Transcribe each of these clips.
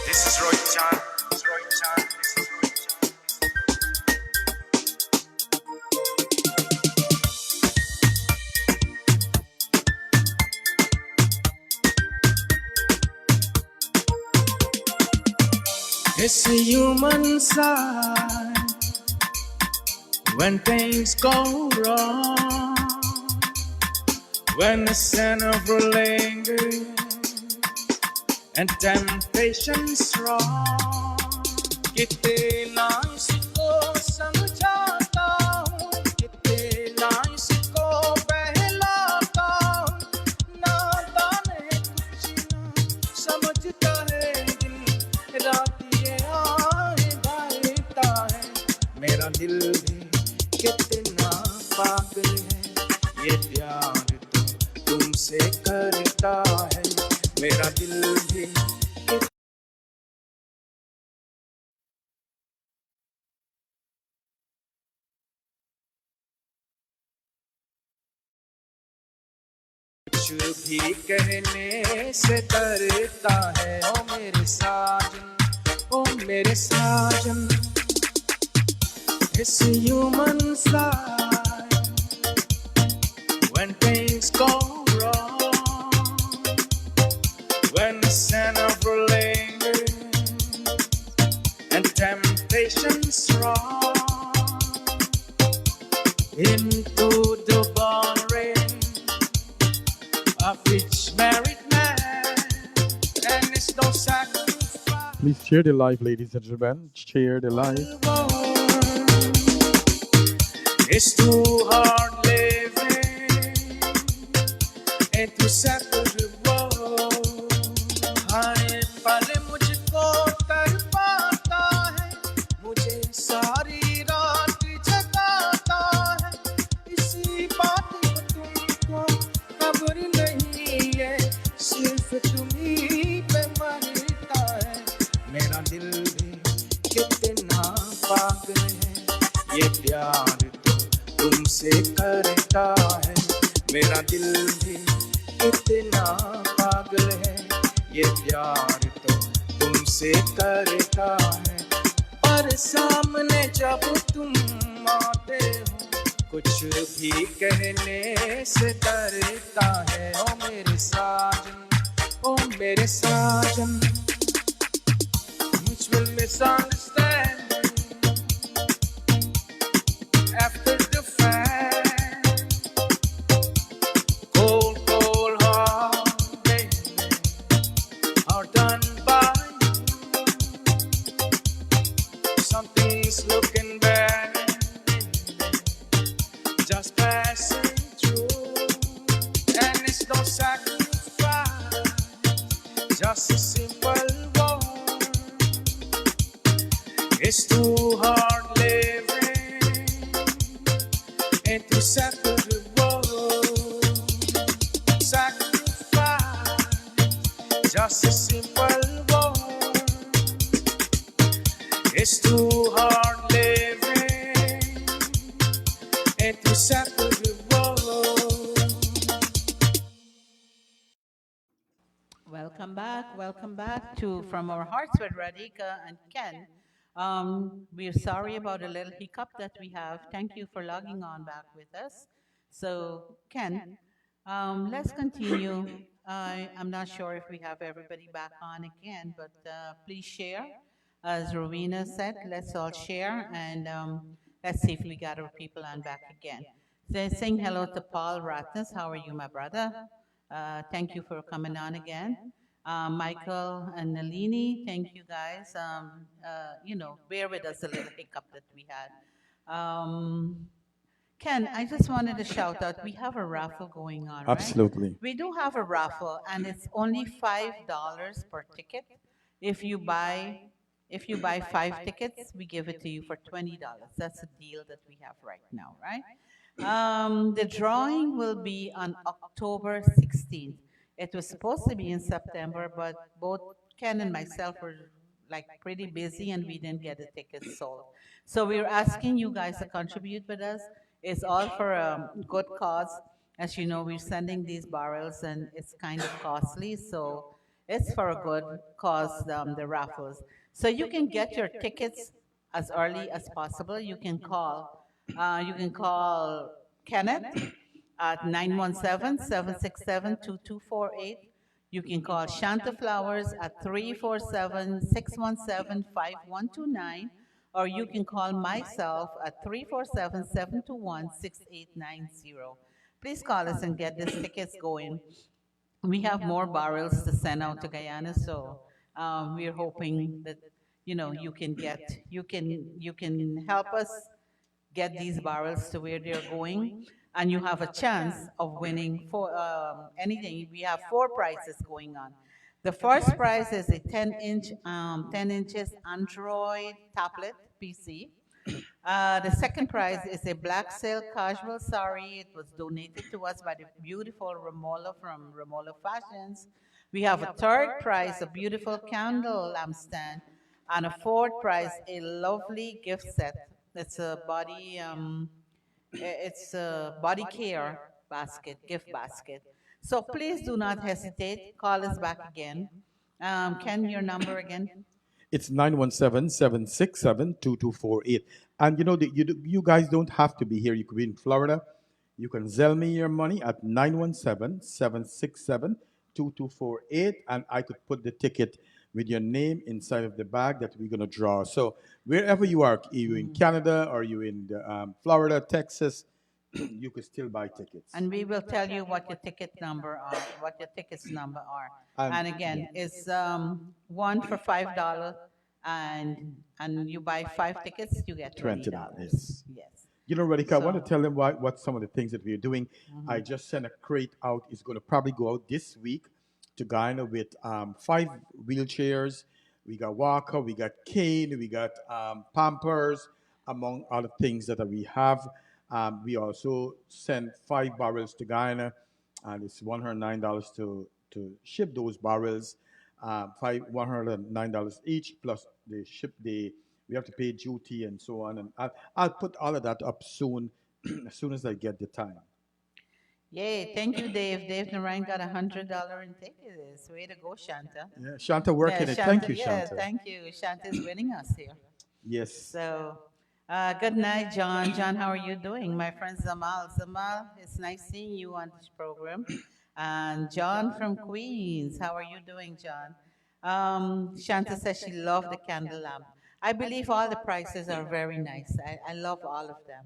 This is Roy Chan. This is Roy Chan. This is Roy Chan. It's a human side when things go wrong, when the sin of lingers and temptation strong. कितने ना इसको समझाता हूँ, कितने ना इसको बहलाता हूँ, नादान है कुछ ना समझता है दिन रात ये आए गाता है. मेरा दिल भी कितना पागल है, ये प्यार तो तुमसे करता है. मेरा दिल भी कुछ भी कहने से डरता है. ओ मेरे साजन, ओ मेरे साजन. It's a human side when things go wrong, when the sin of lingers and temptation strong. Into the born rain of each married man, and it's no sacrifice. Please share the live, ladies and gentlemen. Share the live. It's too hard living and to settle the woe. हर पल मुझको तड़पाता है, मुझे सारी रात जगाता है. इसी बात को तुमको खबर नहीं है, सिर्फ तुम्ही पे मरता है. मेरा दिल भी कितना पागल है, ये प्यार तुमसे करता है. मेरा दिल भी कितना पागल है, ये प्यार तो तुमसे करता है. पर सामने जब तुम आते हो, कुछ भी कहने से डरता है. ओ मेरे साजन, ओ मेरे साजन. Mutual misunderstanding after the fact. Cold, cold heart, baby, are done by you. Something's looking bad, just passing through, and it's no sacrifice, just a simple war. It's too hard living and to settle the world. Sacrifice, just a simple word. It's too hard living and to settle the world. Welcome back to From Our Hearts with Radhika and Ken. We're sorry about a little hiccup that we have. Thank you for logging on back with us. So, Ken, let's continue. I'm not sure if we have everybody back on again, but please share. As Rowena said, let's all share and let's see if we got our people on back again. So, saying hello to Paul Ratness. How are you, my brother? Thank you for coming on again. Michael and Nalini, thank you guys. Bear with us a little hiccup that we had. Ken, I just wanted to shout out, we have a raffle going on, right? Absolutely. We do have a raffle, and it's only $5 per ticket. If you buy if you buy 5 tickets, we give it to you for $20. That's the deal that we have right now, right? The drawing will be on October 16th. It was supposed to be in September, but both Ken and myself were like pretty busy and we didn't get the tickets sold. So we're asking you guys to contribute with us. It's all for a good cause. As you know, we're sending these barrels and it's kind of costly. So It's for a good cause, the raffles. So you can get your tickets as early as possible. You can call Kenneth at 917-767-2248. You can call Shanta Flowers at 347-617-5129, or you can call myself at 347-721-6890. Please call us and get these tickets going. We have more barrels to send out to Guyana, so we're hoping that you can help us get these barrels to where they're going, and you have a chance of winning for anything. We have four prizes going on. The first prize is a 10 inches Android tablet PC. The second prize is a black silk casual sari. It was donated to us by the beautiful Romola from Romola Fashions. We have a third prize, a beautiful candle lampstand, and a fourth prize, a lovely gift set. It's a body care basket, gift basket. So please do not hesitate. Call us back again. Ken, your number again? It's 917-767-2248. And you guys don't have to be here. You could be in Florida. You can Zelle me your money at 917-767-2248, and I could put the ticket with your name inside of the bag that we're going to draw. So wherever you are, you in Canada or you in Florida, Texas, you could still buy tickets. And we will tell you what your ticket number are, what your tickets number are. And And again, it's one for $5, and you buy five tickets, you get $20. $20. Yes. Radhika, I want to So, tell them what some of the things that we're doing. I just sent a crate out. It's going to probably go out this week to Guyana with five wheelchairs. We got walker, we got cane, we got pampers, among other things that we have. We also sent five barrels to Guyana, and it's $109 to ship those barrels. Five $109 each plus the ship the we have to pay duty and so on. And I'll put all of that up soon, as soon as I get the time. yay. Thank you, Dave. Dave Narayan got $100 in tickets. Way to go, Shanta. Yeah, Shanta Yeah, working it. Thank Shanta. you, Yeah, Shanta. thank you. Shanta is winning us here. Yes. So, good night, John. John, how are you doing? My friend Zamal. Zamal, it's nice seeing you on this program. And John from Queens, how are you doing, John? Shanta says she loved the candle lamp. I believe all the prices are very nice. I love all of them.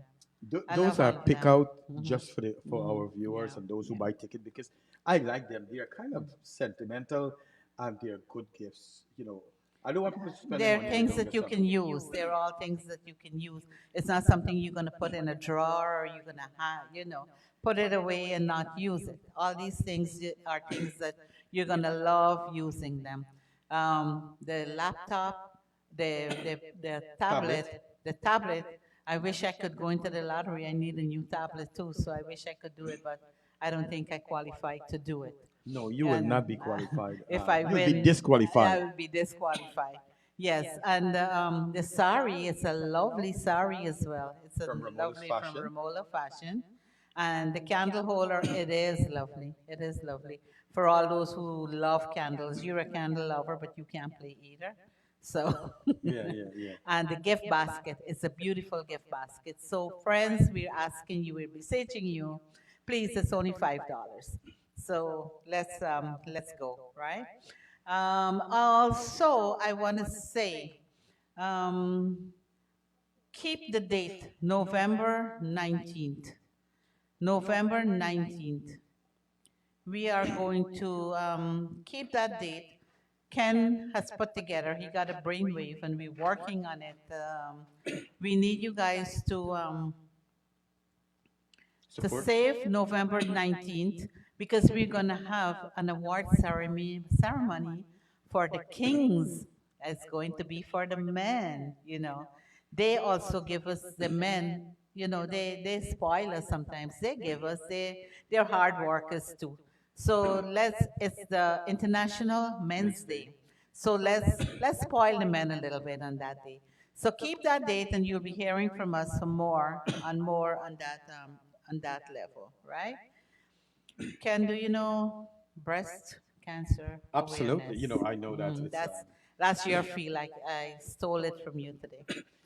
I Those love are all of pick them. out Hmm. just for our Yeah, viewers and those who yeah. buy ticket because I like them. They are kind of sentimental and they're good gifts. I don't want people spending They're money and they things don't that get you can something. use. They're all things that you can use. It's not something you're going to put in a drawer or you're going to put it away and not use it. All these things are things that you're going to love using them. The laptop, Tablet. the tablet. I wish I could go into the lottery. I need a new tablet too, so I wish I could do it, but I don't think I qualify to do it. No, you will And not be qualified. if I You'll be win, I disqualified. will be disqualified. Yes, and the sari, it's a lovely sari as well. It's a From Ramola's lovely from Fashion. Romola Fashion. And the candle holder, it is lovely. It is lovely. For all those who love candles, you're a candle lover, but you can't play either. So, Yeah, yeah, yeah. and the gift basket, it's a beautiful gift basket. So, friends, we're asking you, we're beseeching you, please, it's only $5. So let's go, right? Also, I want to say, um, keep the date, November 19th. November 19th. We are going to keep that date. Ken has put together, he got a brainwave and we're working on it. We need you guys to Support. save November 19th because we're going to have an award ceremony for the kings. It's going to be for the men. They also give us the men, they spoil us sometimes. They give us, they're hard workers too. So it's the International Men's Day. So let's spoil the men a little bit on that day. So keep that date, and you'll be hearing from us some more on that level, right? Ken, do you know breast cancer Absolutely. awareness. You know, I know that Mm, it's that's your feel. Like I stole it from you today.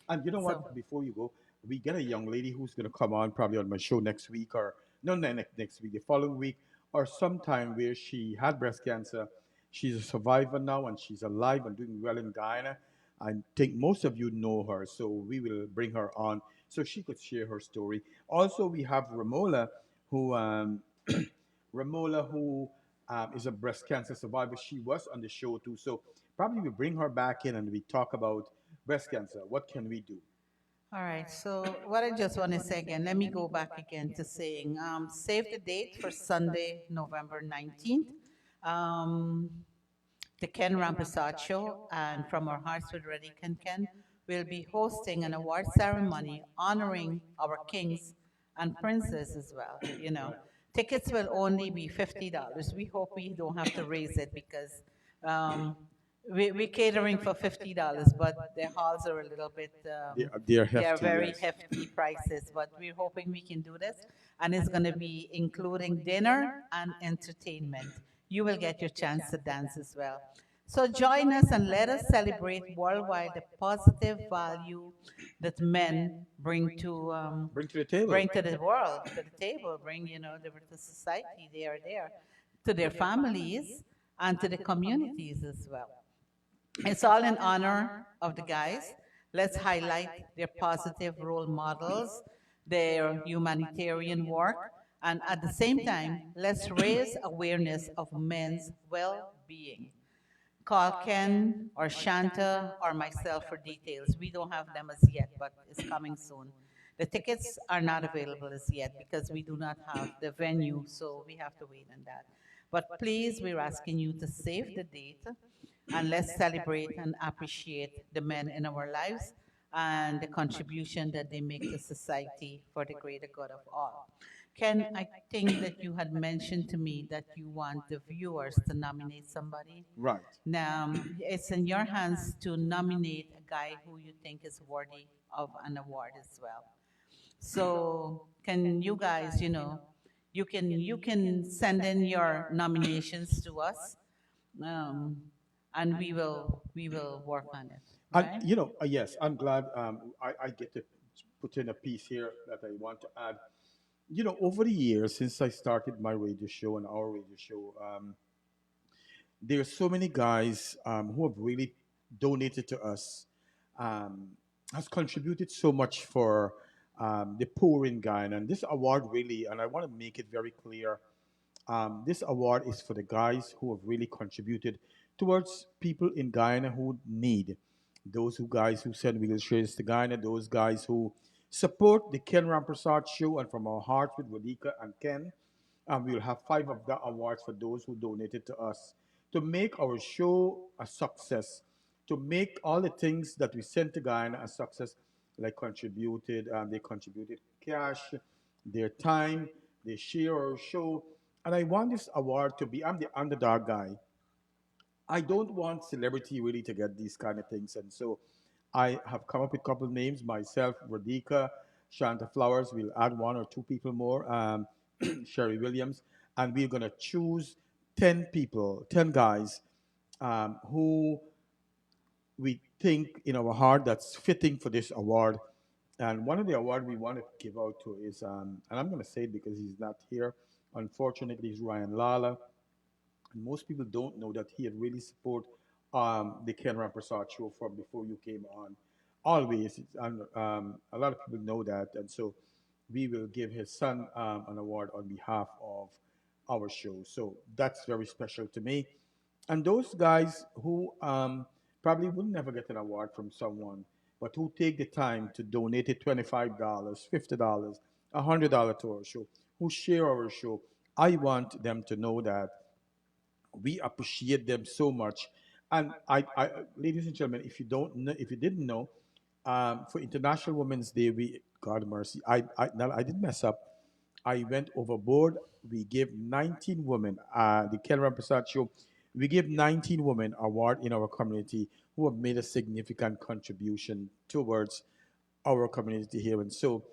and you know So, what? Before you go, we get a young lady who's going to come on probably on my show next week, or no, no, next week, the following week, or sometime where she had breast cancer. She's a survivor now, and she's alive and doing well in Guyana. I think most of you know her, so we will bring her on so she could share her story. Also, we have who Ramola, who is a breast cancer survivor. She was on the show too, so probably we bring her back in and we talk about breast cancer. What can we do? all right. So, what I just want to say again, let me go back again to saying, save the date for Sunday, November 19th. Um, the Ken Rampersad Show and From Our Hearts with Radhika and Ken will be hosting an award ceremony honoring our kings and princes as well. Right. Tickets will only be $50. We hope we don't have to raise it because um, we're catering for $50, but the halls are a little bit, They're they are hefty, very yes. hefty prices, but we're hoping we can do this. And it's going to be including dinner and entertainment. You will get your chance to dance as well. So join us and let us celebrate worldwide the positive value that men Bring to the table. bring to the world, to the table, bring the society. They are there to their families and to the communities as well. It's all in honor of the guys. Let's highlight their positive role models, their humanitarian work, and at the same time, let's raise awareness of men's well being. Call Ken or Shanta or myself for details. We don't have them as yet, but it's coming soon. The tickets are not available as yet because we do not have the venue, so we have to wait on that. But please, we're asking you to save the date and let's celebrate and appreciate the men in our lives and the contribution that they make to society for the greater good of all. Ken, I think that you had mentioned to me that you want the viewers to nominate somebody. Right. Now, it's in your hands to nominate a guy who you think is worthy of an award as well. So, can you guys, you can send in your nominations to us, um, and we will work on it. And Right? yes, I'm glad I get to put in a piece here that I want to add. Over the years since I started my radio show and our radio show, there's so many guys who have really donated to us, um, has contributed so much for the poor in Ghana. And this award really, and I want to make it very clear, this award is for the guys who have really contributed towards people in Guyana who need. Those who guys who send wheelchairs to Guyana, those guys who support the Ken Ramprasad show and from our hearts with Radhika and Ken. We will have five of the awards for those who donated to us to make our show a success, to make all the things that we sent to Guyana a success, they contributed cash, their time, they share our show. And I want this award to be, I'm the underdog guy. I don't want celebrity really to get these kind of things. And so I have come up with a couple of names myself, Radhika, Shanta Flowers. We'll add one or two people more, Sherry Williams. And we're going to choose 10 people, 10 guys who we think in our heart that's fitting for this award. And one of the awards we want to give out to is, and I'm going to say it because he's not here. Unfortunately, he's Ryan Lala. And most people don't know that he had really support the Ken Ramprasad show from before you came on. Always, and a lot of people know that, and so we will give his son an award on behalf of our show. So that's very special to me. And those guys who probably will never get an award from someone, but who take the time to donate it $25, $50, $100 to our show, who share our show, I want them to know that we appreciate them so much. And ladies and gentlemen, if you don't know, if you didn't know, for International Women's Day, we God mercy, I did mess up. I went overboard. We gave 19 women, the Kelran Prasad show. We gave 19 women award in our community who have made a significant contribution towards our community here. And so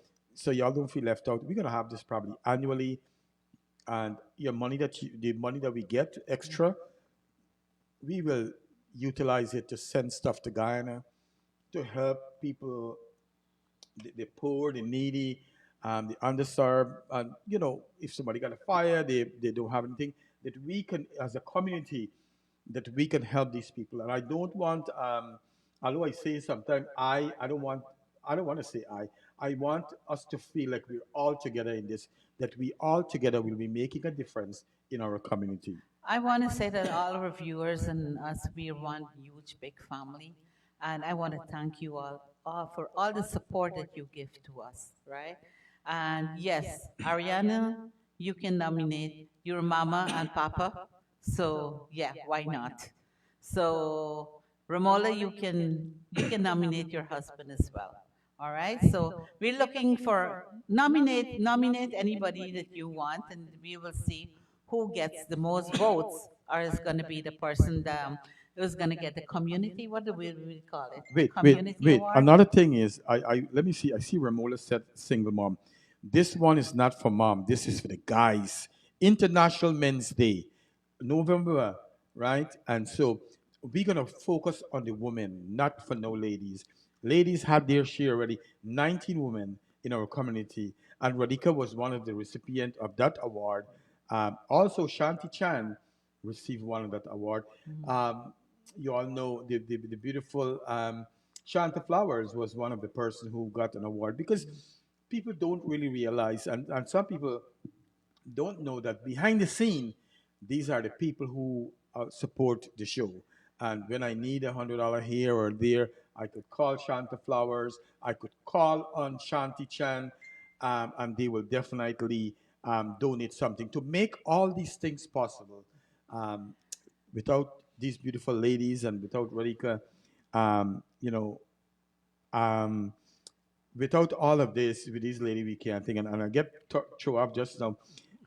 y'all don't feel left out. We're gonna have this probably annually, and the money that we get extra, we will utilize it to send stuff to Guyana to help people, the poor, the needy, the underserved. And if somebody got a fire, they don't have anything, that we can, as a community, that we can help these people. And I don't want, although I say sometimes I don't want to say I want us to feel like we're all together in this, that we all together will be making a difference in our community. I want to say that all our viewers and us, we're one huge big family. And I want to thank you all for all the support that you give to us, right? And yes, Ariana, you can nominate your mama and papa. So yeah, why not? So Romola, you can nominate your husband as well. All right. So we're looking for nominate anybody that you want, and we will see who gets the most votes, or is going to be the person that who's going to get the community. What do we call it? Community Wait. award. Another thing is, I let me see. I see Ramola said single mom. This one is not for mom. This is for the guys. International Men's Day, November, right? And so we're gonna focus on the women, not for no ladies. Ladies had their share already. 19 women in our community, and Radhika was one of the recipients of that award. Also, Shanti Chan received one of that award. Um, you all know the beautiful Shanta Flowers was one of the person who got an award, because people don't really realize, and some people don't know that behind the scene, these are the people who support the show. And when I need $100 here or there, I could call Shanta Flowers, I could call on Shanti Chan, and they will definitely donate something to make all these things possible. Um, Without these beautiful ladies and without Radhika, um, you know, um, without all of this, with this lady, we can't think. And I get throw up just now.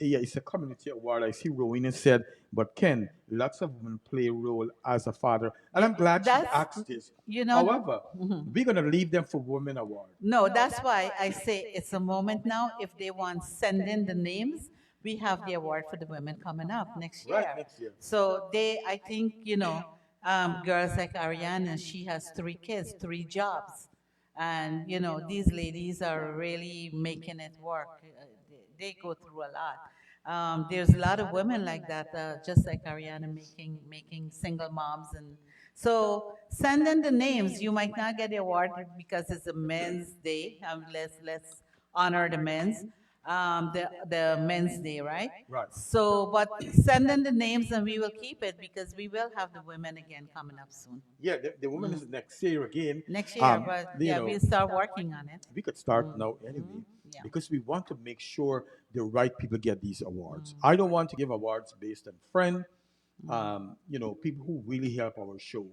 Yeah, it's a community award. I see Rowena said, but Ken, lots of women play a role as a father. And Yeah, I'm glad she that's asked this. you know. However, we're going to leave them for Women Award. No, that's why I say it's a moment now. If they want send in the names, we have the award for the women coming up next Right, year. next year. So I think, girls like Ariana, she has three kids, three jobs. And, these ladies are really making it work. They go through a lot. There's a lot of women like that, just like Ariana, making single moms, and so send in the names. You might not get the award because it's a men's day. Let's honor the men's, the men's day, right? Right. So, but send in the names and we will keep it because we will have the women again coming up soon. Yeah, the woman is next year again. Next year, but You yeah, know, we'll start working on it. we could start now anyway, Yeah. because we want to make sure the right people get these awards. I don't want to give awards based on friend, people who really help our show,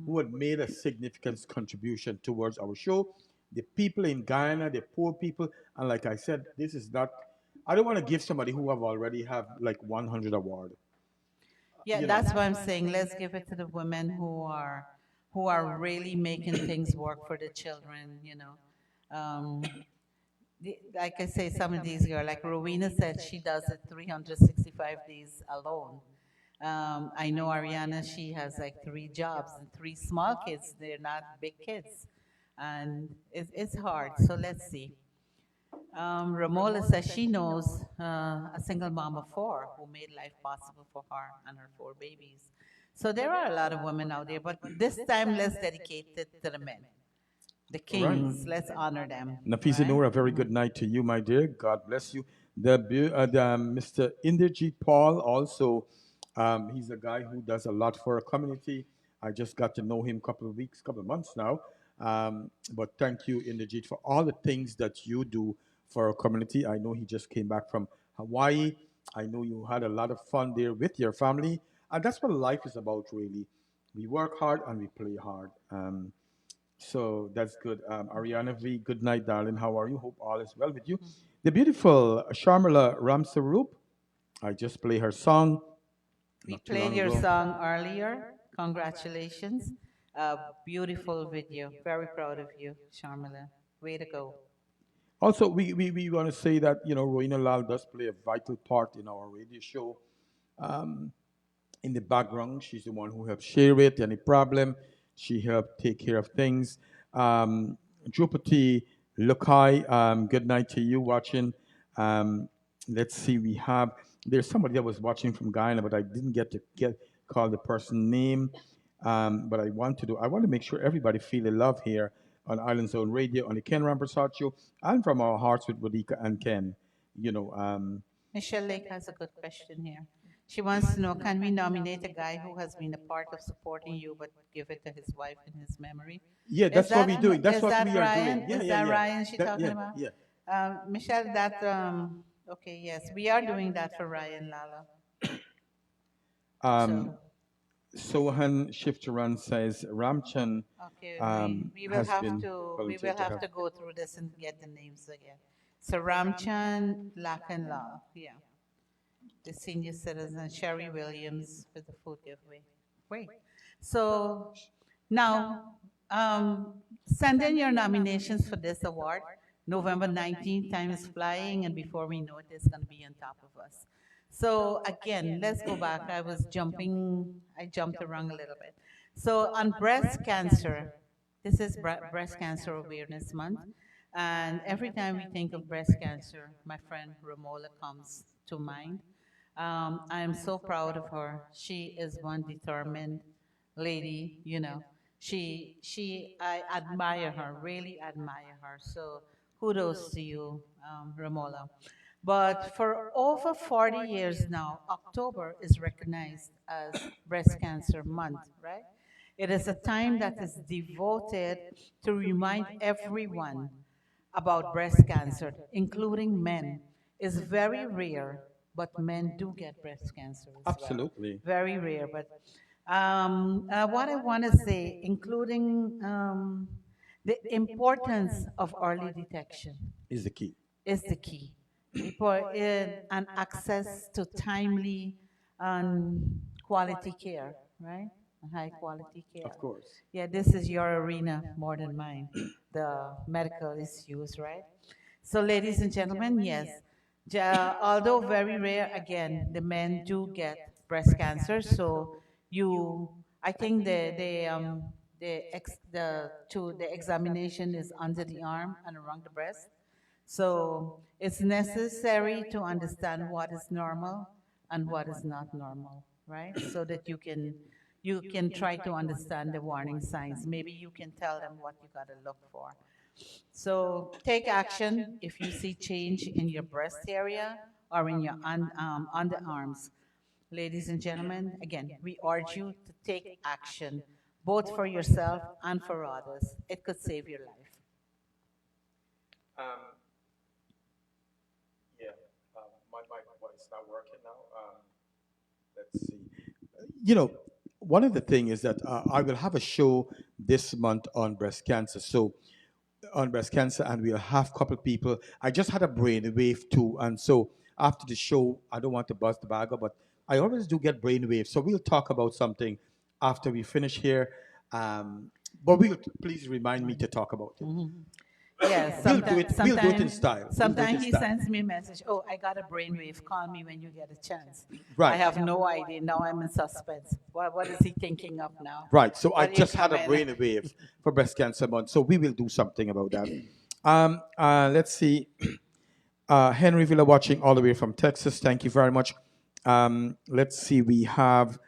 who had made a significant contribution towards our show. The people in Guyana, the poor people, and like I said, this is not. I don't want to give somebody who have already have like 100 award. Yeah, that's why I'm saying let's give it to the women who are really making things work for the children. Like I say, some of these girls, like Rowena said, she does it 365 days alone. I know Ariana, she has like three jobs and three small kids. They're not big kids. And it's hard. So let's see. Ramola says she knows a single mom of four who made life possible for her and her four babies. So there are a lot of women out there, but this time let's dedicate it to the men, the Right. kings. Let's honor them, Nafisa right? Noor, a very good night to you, my dear. God bless you. The Mr. Inderjeet Paul also, he's a guy who does a lot for our community. I just got to know him a couple of weeks, couple of months now. But thank you, Inderjeet, for all the things that you do for our community. I know he just came back from Hawaii. I know you had a lot of fun there with your family. And that's what life is about, really. We work hard and we play hard. So that's good. Ariana V, good night, darling. How are you? Hope all is well with you. The beautiful Sharmila Ramsarup, I just play her song We not too played long your ago. song earlier. Congratulations. Beautiful video. Very proud of you, Sharmila. Way to go. Also, we want to say that, Roina Lal does play a vital part in our radio show. in the background. She's the one who helped share it. Any problem, she helped take care of things. Drupati Lokai, good night to you watching. Um, let's see, we have there's somebody that was watching from Guyana, but I didn't get to get call the person name. But I want to make sure everybody feel the love here on Island Zone Radio on the Ken Rampersad Show and from our hearts with Radhika and Ken. You know, Michelle Lake has a good question here. She wants to know, can we nominate a guy who has been a part of supporting you but give it to his wife in his memory? yeah, that's what we're doing. That's Is what that we are Ryan? doing. Yeah, Is yeah, that yeah. Ryan she That, talking yeah, about? yeah. Michelle, okay, yes, we are doing that for Ryan Lala. Um, So Sohan Shiftaran says Ramchan okay, we will has have been we volunteered will to have help. to go through this and get the names again. So Ramchan Lakan Lal, yeah, the senior citizen Sherry Williams with the food giveaway. Great. So now, send in your nominations for this award. November 19th, time is flying, and before we know it, it's going to be on top of us. So again, let's go back. I jumped around a little bit. So on breast cancer, this is Breast Cancer Awareness Month. And every time we think of breast cancer, my friend Romola comes to mind. I am so proud of her. She is one determined lady, you know. I admire her, really admire her. So kudos to you, Ramola. But for over 40 years now, October is recognized as Breast Cancer Month, right? It is a time that is devoted to remind everyone about breast cancer, including men, is very rare, but men do get breast cancer as well. Absolutely Very rare, but what I want to say, including the importance of early detection, is the key. is the key. And access to timely and quality care, right? High quality care. Of course. Yeah, this is your arena more than mine, the medical issues, right? So, ladies and gentlemen, yes, although very rare, again, the men do get breast cancer. So, you, I think the examination is under the arm and around the breast. So it's necessary to understand what is normal and what is not normal, right? So that you can try to understand the warning signs. Maybe you can tell them what you got to look for. So take action if you see change in your breast area or in your underarms. Ladies and gentlemen, again, we urge you to take action, both for yourself and for others. It could save your life. Um, yeah, my mic is not working now. Let's see. You know, one of the things is that I will have a show this month on breast cancer. So on breast cancer, and we'll have a couple of people. I just had a brainwave too, and so after the show, I don't want to bust the bagger, but I always do get brainwaves. So we'll talk about something after we finish here. Um, but please remind me to talk about it. Yes, We'll do it. We'll do it in style. We'll do it in sometimes he style. sends me a message. Oh, I got a brainwave. Call me when you get a chance. I Right. have no idea. Now I'm in suspense. What is he thinking of now? Right. So I What do you just had a comment? brainwave for breast cancer month. So we will do something about that. Let's see. Henry Villa watching all the way from Texas. Thank you very much. Let's see. We have,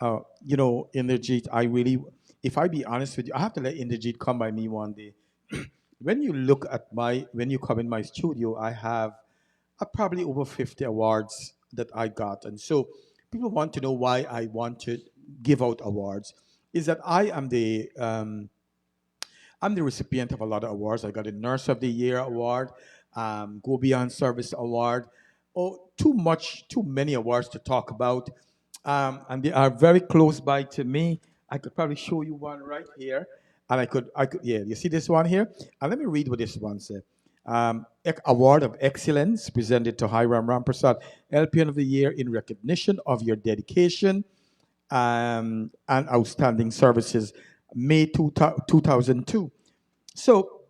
Inderjeet. If I be honest with you, I have to let Inderjeet come by me one day. When you come in my studio, I have probably over 50 awards that I got. And so people want to know why I want to give out awards. Is that I'm the recipient of a lot of awards. I got a Nurse of the Year award, Go Beyond Service award. Oh, too many awards to talk about, and they are very close by to me. I could probably show you one right here, and yeah. You see this one here? And let me read what this one said. Award of Excellence presented to Hiram Rampersad, LPN of the Year in recognition of your dedication and outstanding services, May 2002. So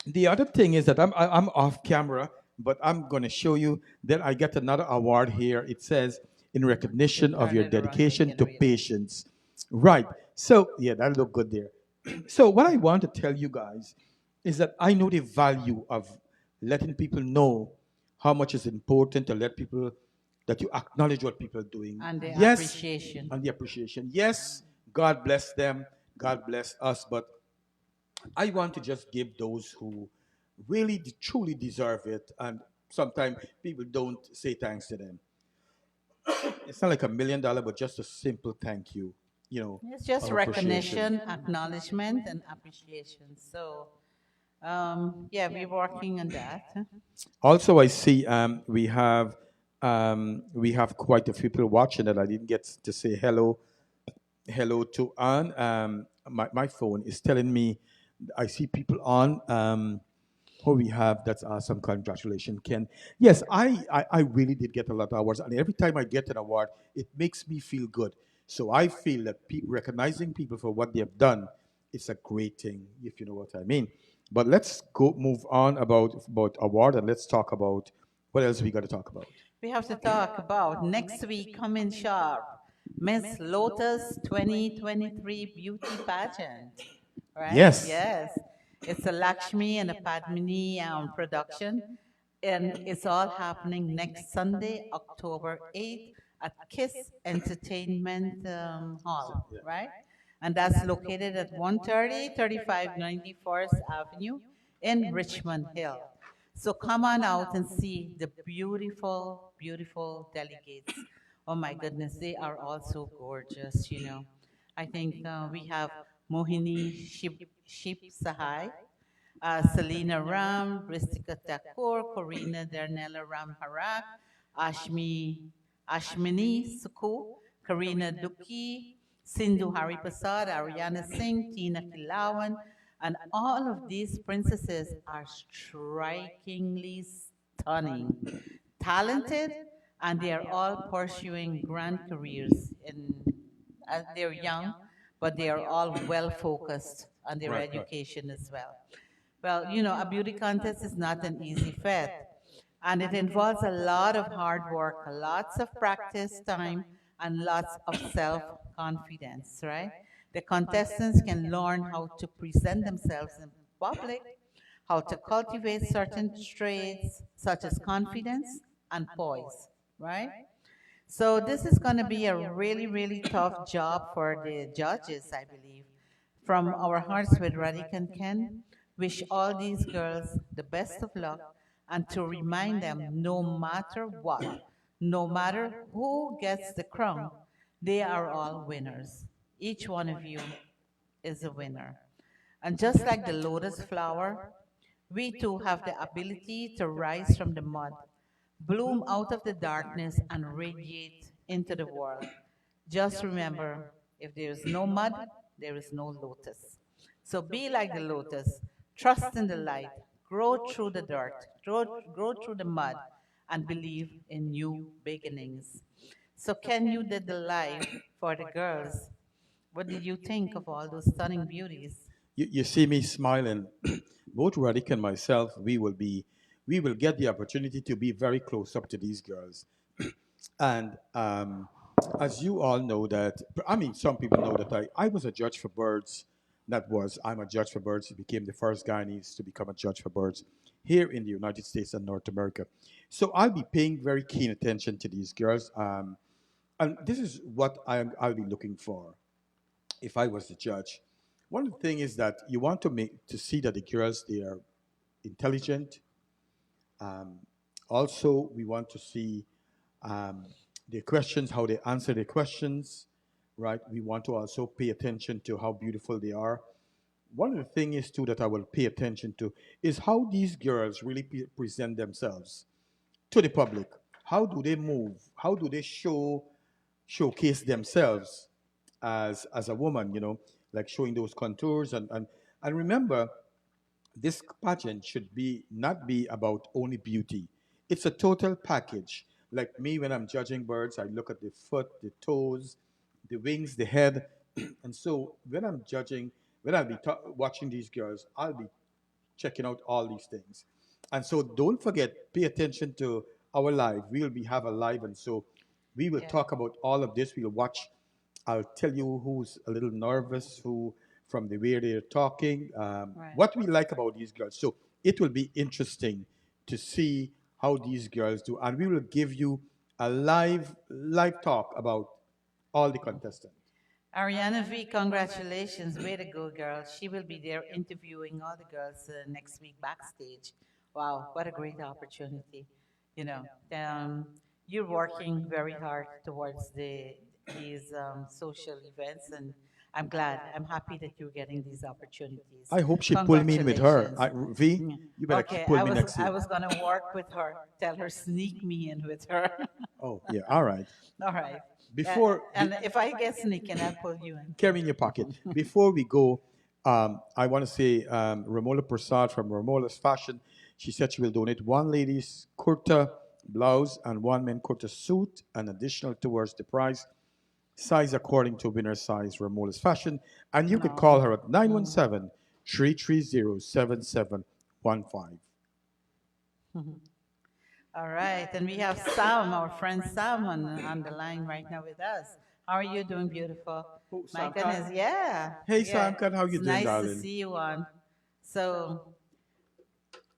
the other thing is that I'm off camera, but I'm going to show you that I get another award here. It says in To recognition of turn your it around, they dedication can to read it. patience. Right. So, yeah, that look good there. So, what I want to tell you guys is that I know the value of letting people know how much is important to let people that you acknowledge what people are doing. And the Yes, appreciation. and the appreciation. Yes, God bless them, God bless us, but I want to just give those who really truly deserve it, and sometimes people don't say thanks to them. It's not like $1 million, but just a simple thank you, It's just of appreciation. recognition, acknowledgement, and appreciation. So, yeah, we're working on that. Also, I see we have quite a few people watching that I didn't get to say hello to on. My phone is telling me I see people on. Who we have, that's awesome. Congratulations, Ken. Yes, I really did get a lot of awards, and every time I get an award, it makes me feel good. So I feel that recognizing people for what they have done is a great thing, if you know what I mean. But let's go move on about award, and let's talk about what else we got to talk about. We have to talk about next week coming sharp, Miss Lotus 2023 Beauty Pageant. Right? Yes. Yes. It's a Lakshmi and a Padmini production, and it's all happening next Sunday, October 8th at Kiss Entertainment Hall, right? And that's located at 130 3594th Avenue in Richmond Hill. So come on out and see the beautiful, beautiful delegates. Oh my goodness, they are all so gorgeous. I think we have Mohini Ship Sahai, Selena Ram, Ristika Thakur, Corina Darnella Ram Harak, Ashmi, Ashmini Sukhu, Karina Duki, Sindhu Haripasad, Ariana Singh, Tina Kilawan, and all of these princesses are strikingly stunning, talented, and they are all pursuing grand careers they're young, but they are all well focused on their Right, right. education as well. Well, a beauty contest is not an easy feat, and it involves a lot of hard work, lots of practice time, and lots of self confidence, right? The contestants can learn how to present themselves in public, how to cultivate certain traits such as confidence and poise, right? So this is going to be a really, really tough job for the judges, I believe. From our hearts with Radhika and Ken, wish all these girls the best of luck and to remind them no matter what, no matter who gets the crown, they are all winners. Each one of you is a winner. And just like the lotus flower, we too have the ability to rise from the mud, bloom out of the darkness, and radiate into the world. Just remember, if there is no mud, there is no lotus. So be like the lotus, trust in the light, grow through the dirt, grow through the mud, and believe in new beginnings. So, Ken, you did the live for the girls. What did you think of all those stunning beauties? You see me smiling. Both Radik and myself, we will get the opportunity to be very close up to these girls. And as you all know that, I mean, some people know that I was a judge for birds. I'm a judge for birds. Became the first Guyanese to become a judge for birds here in the United States and North America. So I'll be paying very keen attention to these girls. And this is what I'll be looking for if I was the judge. One of the things is that you want to see that the girls, they are intelligent. Um, Also, we want to see um, their questions, how they answer their questions, right? We want to also pay attention to how beautiful they are. One of the things too that I will pay attention to is how these girls really present themselves to the public. How do they move? How do they showcase themselves as a woman? Like showing those contours and remember, this pageant should be not be about only beauty. It's a total package. Like me, when I'm judging birds, I look at the foot, the toes, the wings, the head, and so when I'm judging, when I'll be watching these girls, I'll be checking out all these things. And so don't forget, pay attention to our live. We'll be have a live, and so We will Yeah. talk about all of this. We'll watch. I'll tell you who's a little nervous, who from the way they're talking, Right. what we like about these girls. So it will be interesting to see how these girls do, and we will give you a live talk about all the contestants. Ariana V, congratulations. Way to go, girl. She will be there interviewing all the girls next week backstage. Wow, what a great opportunity. You know, um, you're working very hard towards these social events, and I'm glad, I'm happy that you're getting these opportunities. I hope she pull me in with her. Congratulations. V, Mm. you better Okay, pull I me was next I year. was gonna work with her, tell her sneak me in with her. Oh yeah, all right. All right. Before And if I get sneaking, I'll pull you in too. carry in your pocket. Before we go, I want to say Ramola Prasad from Ramola's Fashion. She said she will donate one lady's kurta blouse and one men kurta suit, and additional towards the price. Size according to winner size, Ramola's Fashion. And you could call No. her at Mm. 917 330 7715. All right, and we have Sam, our friend Sam, on the line right now with us. How are you doing, beautiful? Oh, My Sam goodness, Khan. yeah, Hey, yeah. Sam Khan, how you It's doing, nice to darling? see you on. So,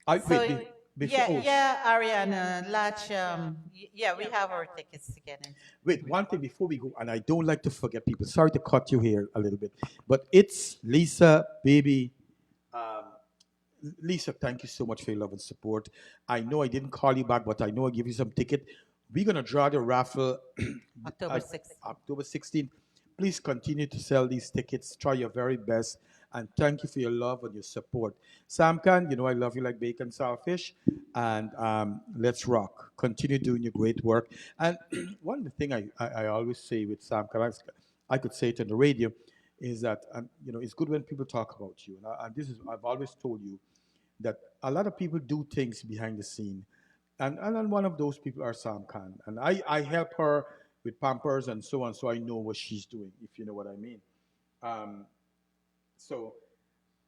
I, so wait, before, yeah, oh, yeah, Ariana, Latch, yeah, we have our tickets to get in. wait, one thing before we go, and I don't like to forget people. Sorry to cut you here a little bit, but it's Lisa, baby. Um, Lisa, thank you so much for your love and support. I know I didn't call you back, but I know I give you some ticket. We're gonna draw the raffle October at 6th. October 16th. Please continue to sell these tickets. Try your very best, and thank you for your love and your support. Sam Khan, you know I love you like bacon, saltfish, and let's rock. Continue doing your great work. And one of the thing I always say with Sam Khan, I could say it on the radio, is that you know it's good when people talk about you. And this is I've always told you that a lot of people do things behind the scene. And then one of those people are Sam Khan. And I help her with Pampers and so on, so I know what she's doing, if you know what I mean. Um, so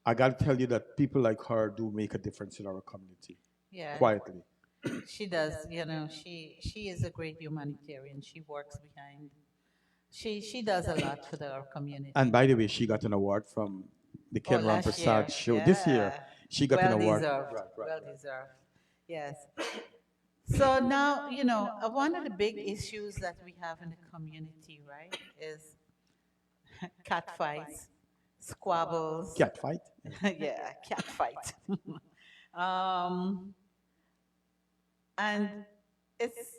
I got to tell you that people like her do make a difference in our community, Yeah, quietly. she does. You know, she is a great humanitarian. She works behind. She does a lot for our And community. by the way, she got an award from the Oh, Ken last year, Prasad show this year. yeah, She got an well award. deserved, Right, right, well right. deserved. Yes. So now, one of the big issues that we have in the community, right, is cat fights, squabbles. Cat fight. Yeah, cat fight. um, and it's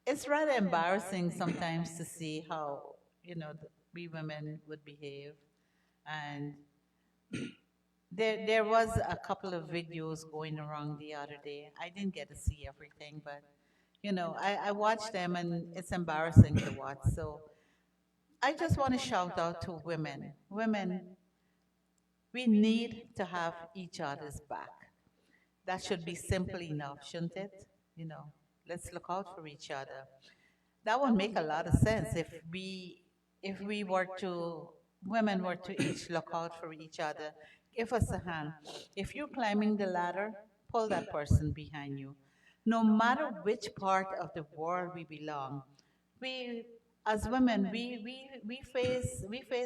it's rather embarrassing sometimes to see how we women would behave, and there was a couple of videos going around the other day. I didn't get to see everything, but I watched them and it's embarrassing to watch. So I just want to shout out to women. Women, we need to have each other's back. That should be simple enough, shouldn't it? You know, let's look out for each other. That would make a lot of sense if we were to women were to each look out for each other. Give us a hand. If you're climbing the ladder, pull that person behind you. No matter which part of the world we belong, we as women we face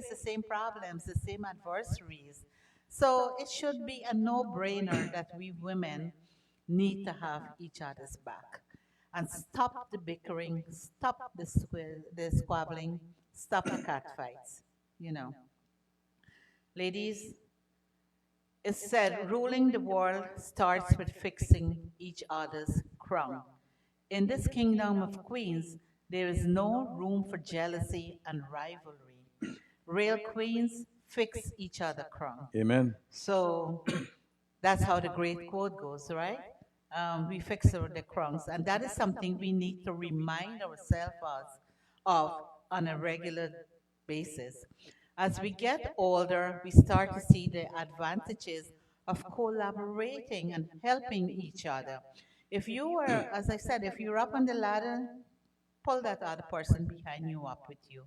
the same problems, the same adversaries. So it should be a no-brainer that we women need to have each other's back and stop the bickering, stop the squabbling, stop the cat fights. You know, ladies, it's said ruling the world starts with fixing each other's crown. In this kingdom of queens, there is no room for jealousy and rivalry. Real queens fix each other crown. Amen. So that's how the great quote goes, right? We fix the crowns, and that is something we need to remind ourselves of on a regular basis. As we get older, we start to see the advantages of collaborating and helping each other. If you were, as I said, if you're up on the ladder, pull that other person behind you up with you.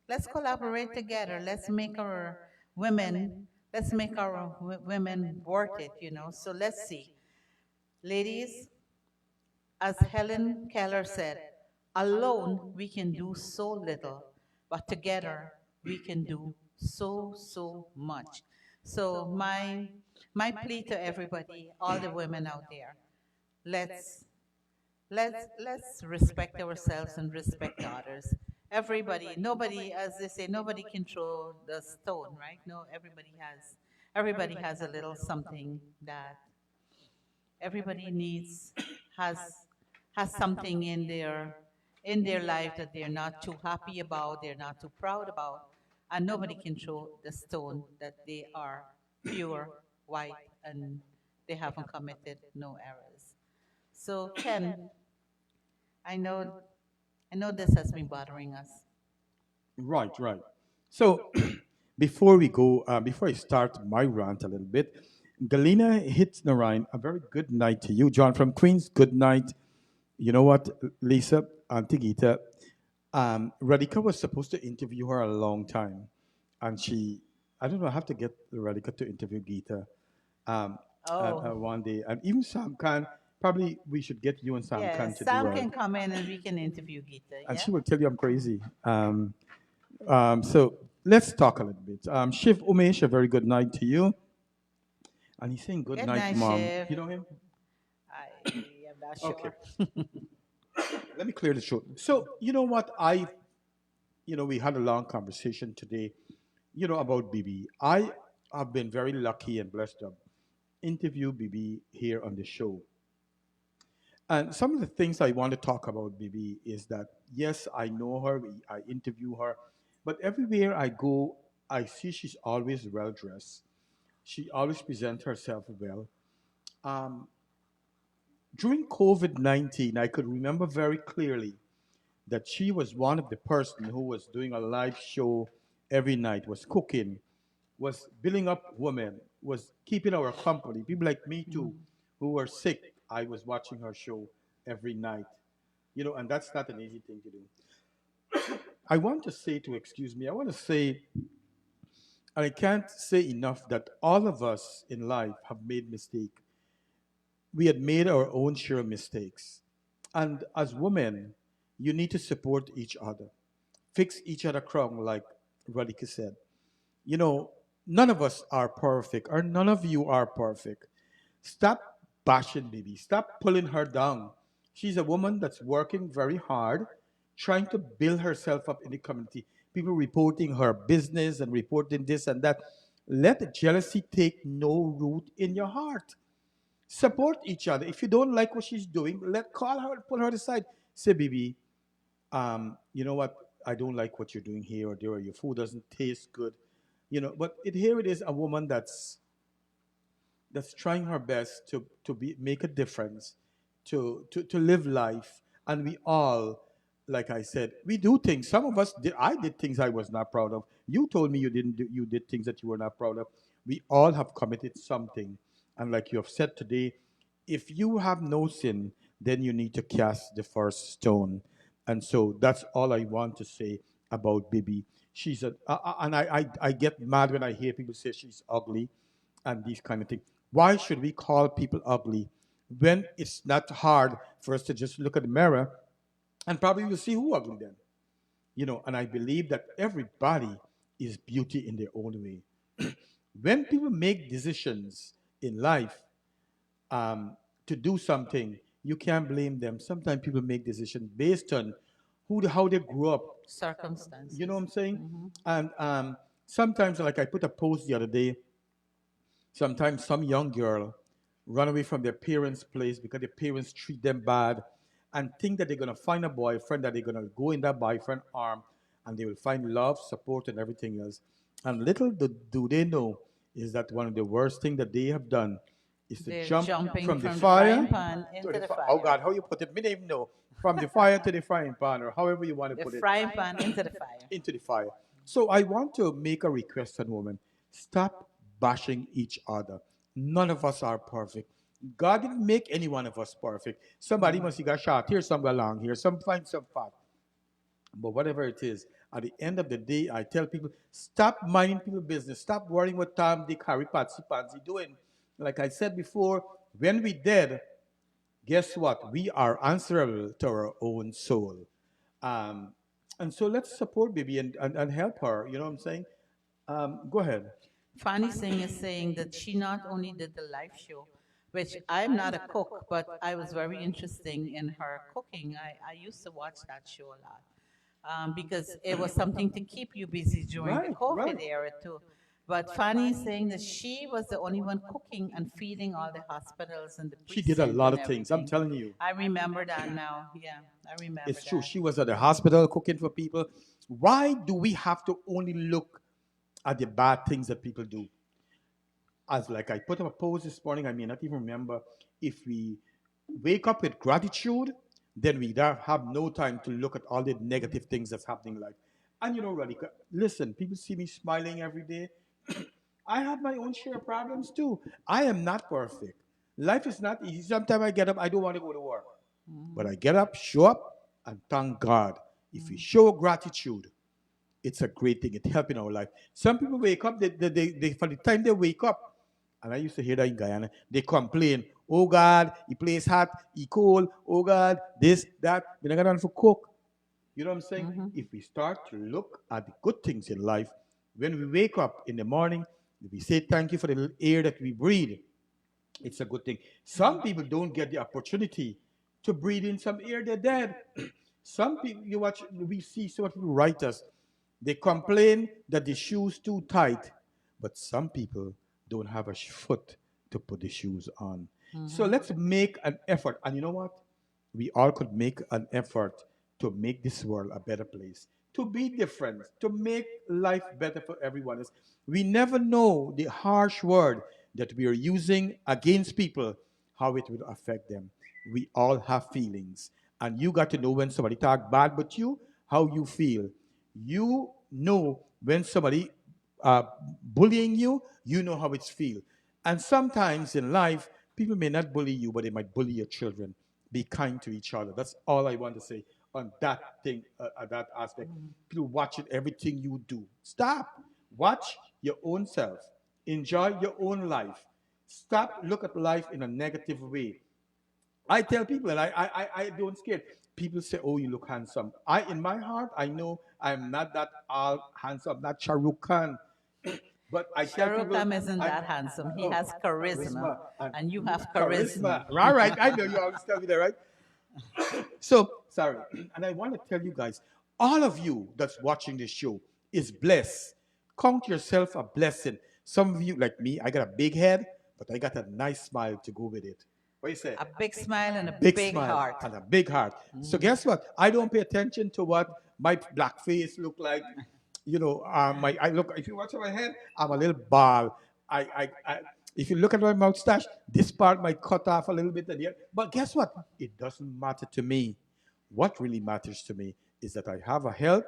Let's collaborate together. Women let's make our women worth it. So let's see, ladies. As Helen Keller said, alone we can do so little, but together we can do so, so much. So my plea to everybody, all the women out there, let's let's respect ourselves and respect others. Everybody, nobody, as they say, nobody can throw the stone, right? No, everybody has a little something that everybody needs, has has something in their life that they're not too happy about, they're not too proud about, and nobody can throw the stone that they are pure, white, and they haven't committed no errors. So Ken, I know I know this has been bothering us. Right, right. So before we go, before I start my rant a little bit, Galina hits Narayan. A very good night to you, John from Queens. Good night. You know what, Lisa, Auntie Gita, Radhika was supposed to interview her a long time, and she, I don't know, I have to get Radhika to interview Gita Oh, one day, and even Sam Khan. Probably we should get you and Sam Khan yes, to do Sam a, can come in and we can interview Gita. and Yeah. she will tell you I'm crazy. So let's talk a little bit. Shiv Umesh, a very good night to you. And he's saying good Good night, night, mom. Shiv. You know him? I am not Okay. sure. Let me clear the throat. So, you know what? We had a long conversation today, about BB. I have been very lucky and blessed to interview BB here on the show. And some of the things I want to talk about BB is that, yes, I know her, I interview her, but everywhere I go, I see she's always well dressed. She always presents herself well. Um, During COVID 19, I could remember very clearly that she was one of the person who was doing a live show every night, was cooking, was building up women, was keeping our company. People like me too, Mhm. who were sick. I was watching her show every night. And that's not an easy thing to do. I want to say to excuse me, I want to say, and I can't say enough that all of us in life have made mistakes. We had made our own share of mistakes. And as women, you need to support each other, fix each other crown, like Radhika said. You know, none of us are perfect, or none of you are perfect. Stop bashing baby. Stop pulling her down. She's a woman that's working very hard, trying to build herself up in the community. People reporting her business and reporting this and that. Let jealousy take no root in your heart. Support each other. If you don't like what she's doing, call her and pull her aside. Say, baby, you know what? I don't like what you're doing here or there, or your food doesn't taste good. But here it is, a woman that's trying her best to make a difference, to live life, and we all, like I said, we do things. Some of us did. I did things I was not proud of. You told me you didn't do. You did things that you were not proud of. We all have committed something, and like you have said today, if you have no sin, then you need to cast the first stone. And so that's all I want to say about Bibi. She's and I get mad when I hear people say she's ugly and these kind of things. Why should we call people ugly when it's not hard for us to just look at the mirror and probably we'll see who ugly then? And I believe that everybody is beauty in their own way. When people make decisions in life, um, to do something, you can't blame them. Sometimes people make decisions based on how they grew up. You know what Circumstances. I'm saying? Hmm. And sometimes, like I put a post the other day, sometimes some young girl run away from their parents' place because their parents treat them bad and think that they're going to find a boyfriend, that they're going to go in that boyfriend arm and they will find love, support, and everything else. And little do they know is that one of the worst things that they have done is to They're jump jumping from the from the frying fire pan to into the the fire. Oh fire. God, how you put it? Me don't even know. From the fire to the frying pan, or however you want to The put it, frying pan into the fire. into the fire. So I want to make a request on women. Stop bashing each other. None of us are perfect. God didn't make any one of us perfect. Somebody must have got shot here, some got long here, some find some fat. But whatever it is, at the end of the day, I tell people, stop minding people's business. Stop worrying what Tom, Dick, Harry, Patsy, Pansy doing. Like I said before, when we dead, guess what? We are answerable to our own soul. Um, and so let's support baby and help her. You know what I'm saying? Go ahead. Fanny Singh is saying that she not only did the live show, which I'm not a cook, but I was very interesting in her cooking. I used to watch that show a lot because it was something to keep you busy during the Right, COVID right. era too. But Fanny is saying that she was the only one cooking and feeding all the hospitals and the She did a precinct lot and of things. I'm everything. telling you. I remember that now. Yeah, I remember It's true. that. She was at the hospital cooking for people. Why do we have to only look at the bad things that people do? As like I put up a post this morning, I may not even remember. If we wake up with gratitude, then we don't have no time to look at all the negative things that's happening in life. And you know, Radhika, listen, people see me smiling every day. I have my own share of problems too. I am not perfect. Life is not easy. Sometimes I get up, I don't want to go to work. But I Mhm. get up, show up, and thank God. If we Mhm. show gratitude, it's a great thing. It helps in our life. Some people wake up, for the time they wake up, and I used to hear that in Guyana, they complain, oh God, he plays hot, he cold, oh God, this, that. We're not going to cook. You know what I'm saying? Mhm. If we start to look at the good things in life, when we wake up in the morning, we say thank you for the air that we breathe. It's a good thing. Some people don't get the opportunity to breathe in some air, they're dead. Some people, you watch, we see some people write us, they complain that the shoes too tight, but some people don't have a foot to put the shoes on. So Mhm. let's make an effort. And you know what? We all could make an effort to make this world a better place, to be different, to make life better for everyone else. We never know the harsh word that we are using against people, how it will affect them. We all have feelings. And you got to know when somebody talk bad about you, how you feel. You know when somebody uh, bullying you, you know how it's feel. And sometimes in life, people may not bully you, but they might bully your children. Be kind to each other. That's all I want to say on that thing, that aspect. Mhm. People watching everything you do. Stop. Watch your own self. Enjoy your own life. Stop look at life in a negative way. I tell people, and I don't scare. People say, "Oh, you look handsome." In my heart, I know I'm not that all handsome, not Shah Rukh Khan. But I tell people, Sharukam isn't I, that handsome. He oh, has charisma, charisma and and you have charisma. charisma. All right, I know you always tell me that, right? So sorry, and I want to tell you guys, all of you that's watching this show is blessed. Count yourself a blessing. Some of you, like me, I got a big head, but I got a nice smile to go with it. What do you say? A big smile and a Big big smile heart. and a big heart. So Mhm. guess what? I don't pay attention to what my black face look like. You know, my I look. If you watch my head, I'm a little bald. I if you look at my mustache, this part might cut off a little bit at the end. But guess what? It doesn't matter to me. What really matters to me is that I have a health,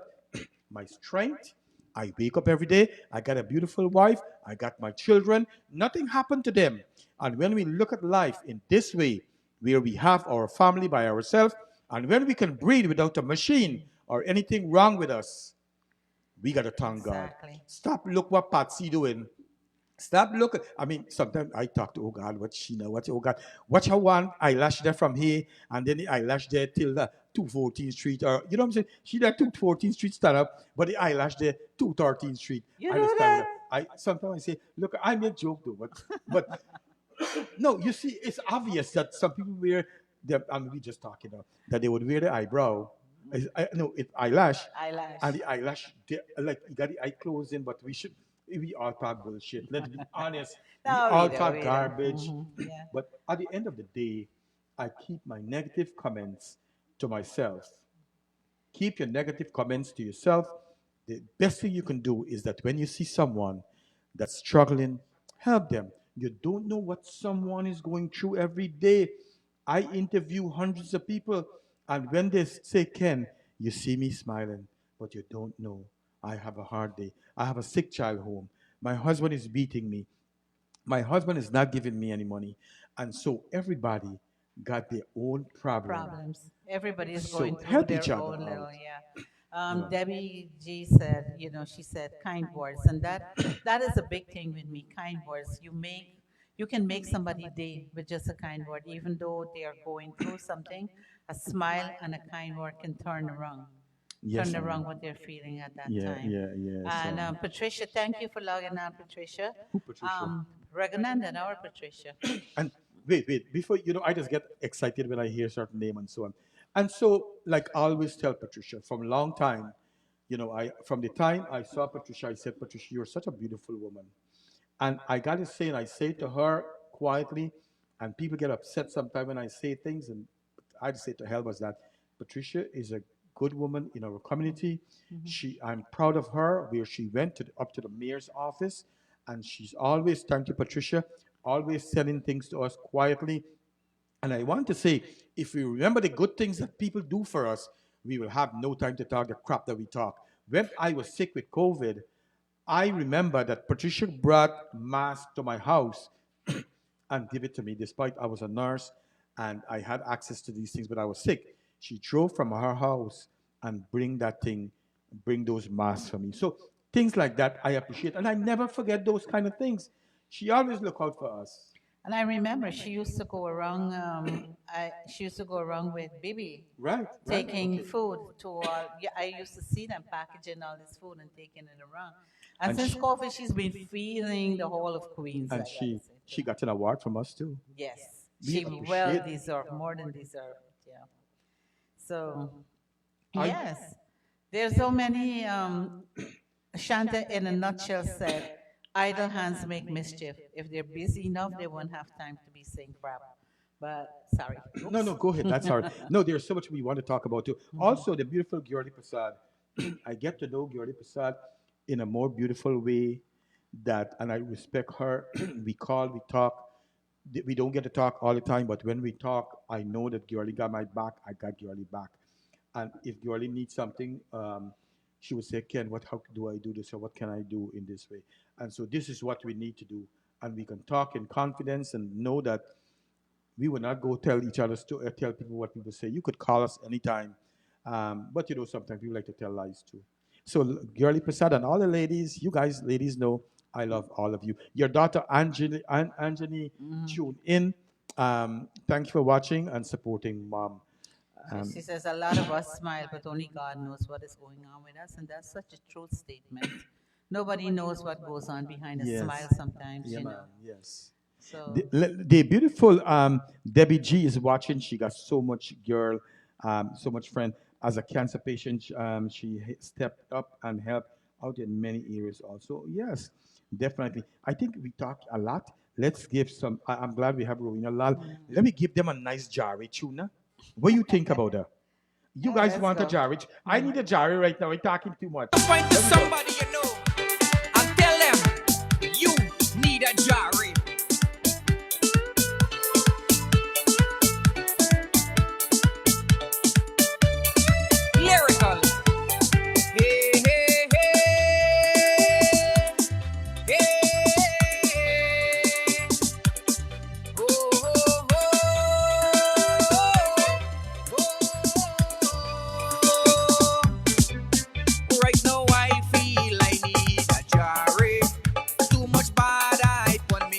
my strength. I wake up every day. I got a beautiful wife. I got my children. Nothing happened to them. And when we look at life in this way, where we have our family by ourselves, and when we can breathe without a machine or anything wrong with us, we got to thank God. Exactly. Stop look what Patsy doing. Stop looking. I mean, sometimes I talk to, oh God, what Sheena, what, oh God, watch her one eyelash there from here, and then the eyelash there till the 214th Street, or, you know what I'm saying? She there 214th Street stand up, but the eyelash there 213th Street. You I just do stand that? there. Sometimes I say, look, I make joke though, but no, you see, it's obvious that some people wear them, and we just talking about that they would wear the eyebrow, no, it eyelash, Eyelash. and the eyelash, like you got the eye closing, but we all talk bullshit. Let's be honest, we No, all we do, talk we do. garbage. Yeah. But at the end of the day, I keep my negative comments to myself. Keep your negative comments to yourself. The best thing you can do is that when you see someone that's struggling, help them. You don't know what someone is going through every day. I interview hundreds of people, and when they say, Ken, you see me smiling, but you don't know. I have a hard day. I have a sick child home. My husband is beating me. My husband is not giving me any money. And so everybody got their own problem. Problems. Everybody is So going through help each their other own out. little, yeah. You know. Debbie G said, she said kind words, and that is a big thing with me. Kind words. You make you can make somebody's day with just a kind word, even though they are going through something. A smile and a kind word can Yes, turn ma'am. around what they're feeling at that Yeah, time. yeah, yes. And Patricia, thank you for logging on, Patricia. Who, Patricia? Regananda, our Patricia. And wait, before I just get excited when I hear certain name and so on. And so, like I always tell Patricia, from a long time, I from the time I saw Patricia, I said, Patricia, you're such a beautiful woman. And I got to say, and I say to her quietly, and people get upset sometimes when I say things, and I just say to hell was that Patricia is a good woman in our community. I'm proud of her where she went up to the mayor's office, and she's always, thank you, Patricia, always telling things to us quietly. And I want to say, if we remember the good things that people do for us, we will have no time to talk the crap that we talk. When I was sick with COVID, I remember that Patricia brought masks to my house and give it to me, despite I was a nurse and I had access to these things, but I was sick. She drove from her house and bring those masks for me. So things like that I appreciate, and I never forget those kind of things. She always look out for us. And I remember she used to go around. She used to go around with Bibi, Right, right, taking okay. food to all. Yeah, I used to see them packaging all this food and taking it around. And And since she, COVID, she's been feeding the whole of Queens. I and gotta she say. she got an award from us too. Yes, We she well appreciate. deserved, more than deserved. Yeah. So I yes, there's so many. Shanta, in a nutshell, said, "Idle hands make mischief. If they're busy enough, they won't have time to be saying crap." But sorry. No, Oops. no, go ahead. That's all right. No, there's so much we want to talk about too. Also, the beautiful Gyurli Prasad. I get to know Gyurli Prasad in a more beautiful way and I respect her. We call, we talk. We don't get to talk all the time, but when we talk, I know that Gyurli got my back. I got Gyurli back. And if Gyurli needs something, she would say, Ken, how do I do this, or what can I do in this way? And so this is what we need to do. And we can talk in confidence and know that we will not go tell each other tell people what people say. You could call us anytime, but sometimes people like to tell lies too. So, Girly Prasad and all the ladies, you guys, ladies, know I love all of you. Your daughter Anjani Mhm. tuned in. Thank you for watching and supporting mom. She Um, says a lot of us smile, but only God knows what is going on with us, and that's such a truth statement. Nobody knows what goes on behind a smile yes, sometimes, yeah, you man, know. yes. So The beautiful Debbie G is watching. She got so much girl, so much friend. As a cancer patient, she stepped up and helped out in many areas also. Yes, definitely. I think we talked a lot. Let's give some. I'm glad we have Rowena Lal. Let me give them a nice jarry tuna. What do you think about that? You yeah, guys let's want a go. jarry? I need a jarry right now. We're talking too much. Point to Let me go. somebody you know and tell them you need a jarry. Lyrical. Hey, hey, hey. Hey. Oh, oh, oh. Right now I feel I need a jarry. Too much bad hype on me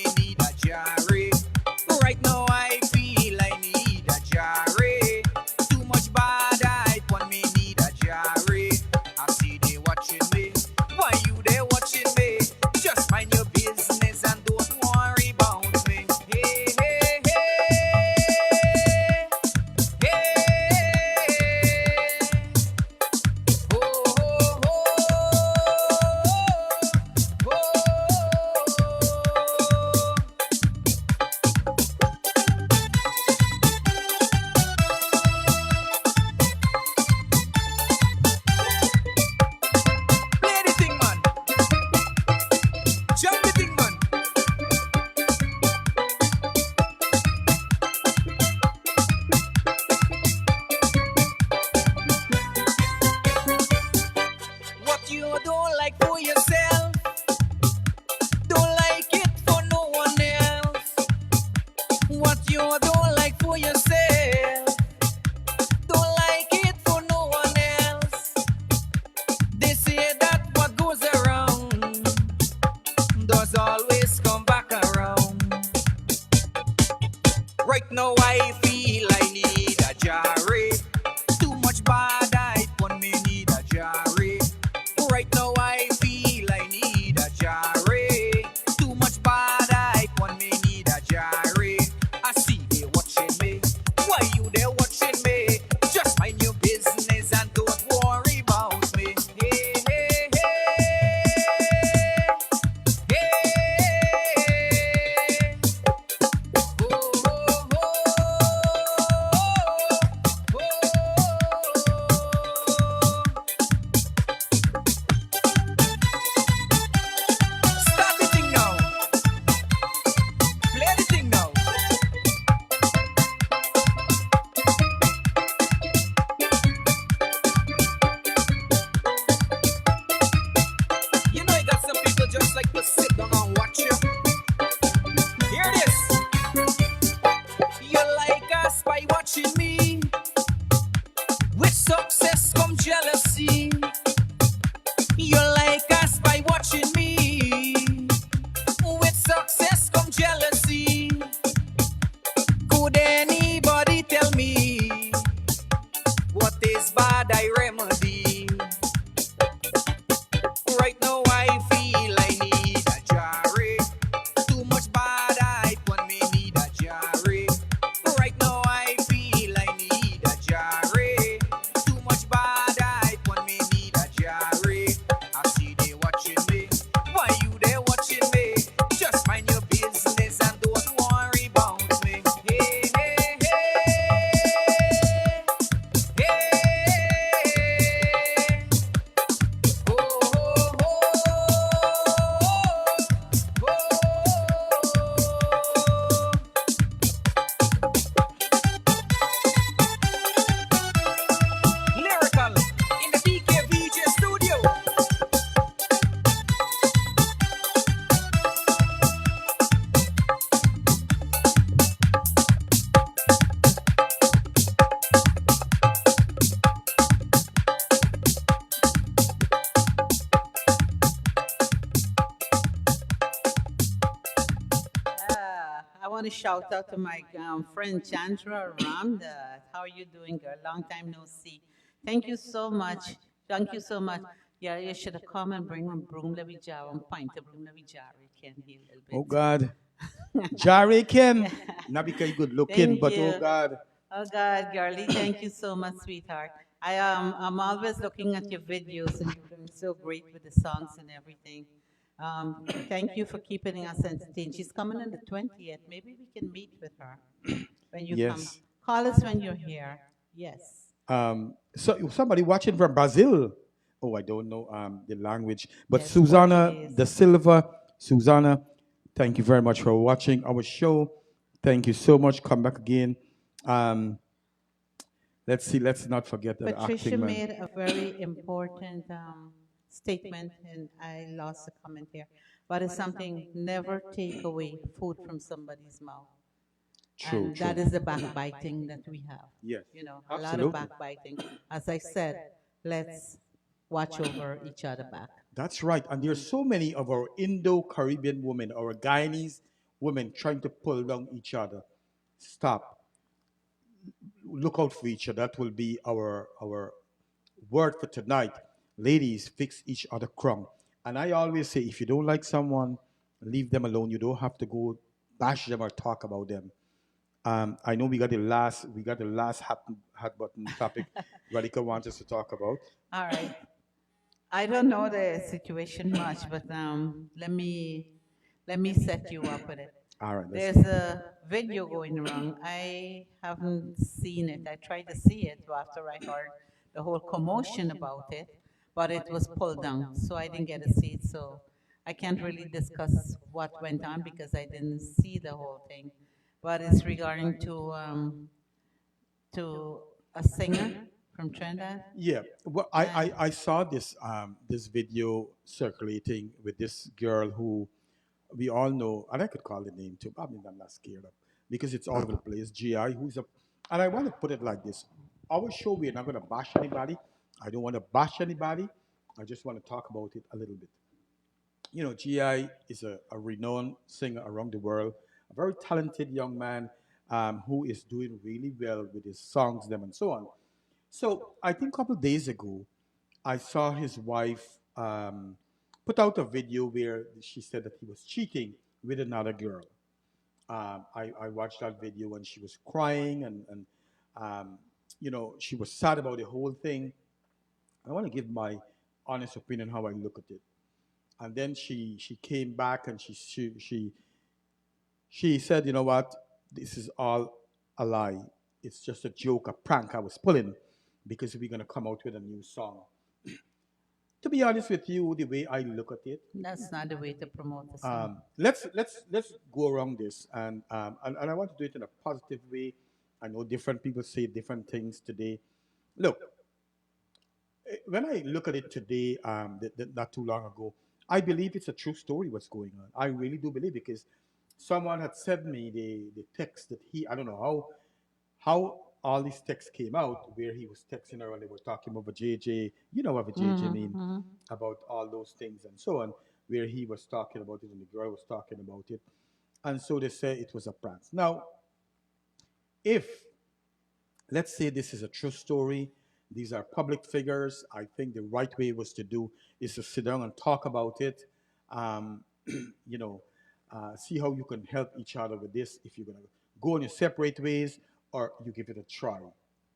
bad I remedy. Right now I feel I need a jarry. Too much bad I want me need a jarry. Right now I feel I need a jarry. Too much bad I want me need a jarry. I see they watching me. Why you there watching me? Just mind your business and don't worry about me. Hey, hey, hey, hey. Oh, oh, oh, oh. Lyrical in the BKVJ studio. I want to shout out to my friend Chandra Ramda. How are you doing, girl? Long time no see. Thank you so much. Thank you so much. Yeah, you should have come and bring one broom let me jar, one pint of broom let me jar. It can heal a Oh little God. Jare bit. Ken. Not because you good looking, Thank but oh you. God. Oh God, girlie, thank you so much, sweetheart. I'm always looking at your videos and you're doing so great with the songs and everything. Thank you for keeping us entertained. She's coming on the 20th. Maybe we can meet with her when you come. Yes. Call us when you're here. Yes. So somebody watching from Brazil. Oh, I don't know the language, but Yes, Susanna Portuguese. da Silva, Susanna, thank you very much for watching our show. Thank you so much. Come back again. Um, let's see. Let's not forget that Patricia acting man. made a very important statement, and I lost a comment here. But it's something never take away food from somebody's mouth. True, And that true. is the backbiting that we have. Yes, You know, a lot of absolutely. backbiting. As I said, let's watch over each other back. That's right. And there's so many of our Indo-Caribbean women, our Guyanese women trying to pull down each other. Stop. Look out for each other. That will be our word for tonight. Ladies, fix each other crumb. And I always say, if you don't like someone, leave them alone. You don't have to go bash them or talk about them. I know we got the last hot button topic Radhika wants us to talk about. All right. I don't know the situation much, but let me set you up with it. All right, let's There's see. a video going around. I haven't seen it. I tried to see it after I heard the whole commotion about it, but it was pulled down, so I didn't get to see it. So I can't really discuss what went on because I didn't see the whole thing. But it's regarding to a singer from Trinidad. Yeah, well, And I saw this video circulating with this girl who we all know, and I could call the name too. I mean, I'm not scared of because it's all over the place. GI, who's a, and I want to put it like this: our show, we're not going to bash anybody. I don't want to bash anybody. I just want to talk about it a little bit. You know, GI is a renowned singer around the world, a very talented young man who is doing really well with his songs, them and so on. So I think a couple of days ago, I saw his wife put out a video where she said that he was cheating with another girl. I watched that video and she was crying and um, she was sad about the whole thing. I want to give my honest opinion how I look at it. And then she came back and she said, you know what, this is all a lie. It's just a joke, a prank I was pulling because we're gonna come out with a new song. To be honest with you, the way I look at it, that's not the way to promote the song. let's go around this and I want to do it in a positive way. I know different people say different things today. Look, when I look at it today, not too long ago, I believe it's a true story what's going on. I really do believe because someone had sent me the text that I don't know how all these texts came out where he was texting her and they were talking about JJ, you know what a JJ mean, Mm-hmm. about all those things and so on, where he was talking about it and the girl was talking about it. And so they say it was a prank. Now, if let's say this is a true story, These are public figures. I think the right way was to do is to sit down and talk about it. Um, you know, see how you can help each other with this. If you're gonna go in your separate ways, or you give it a try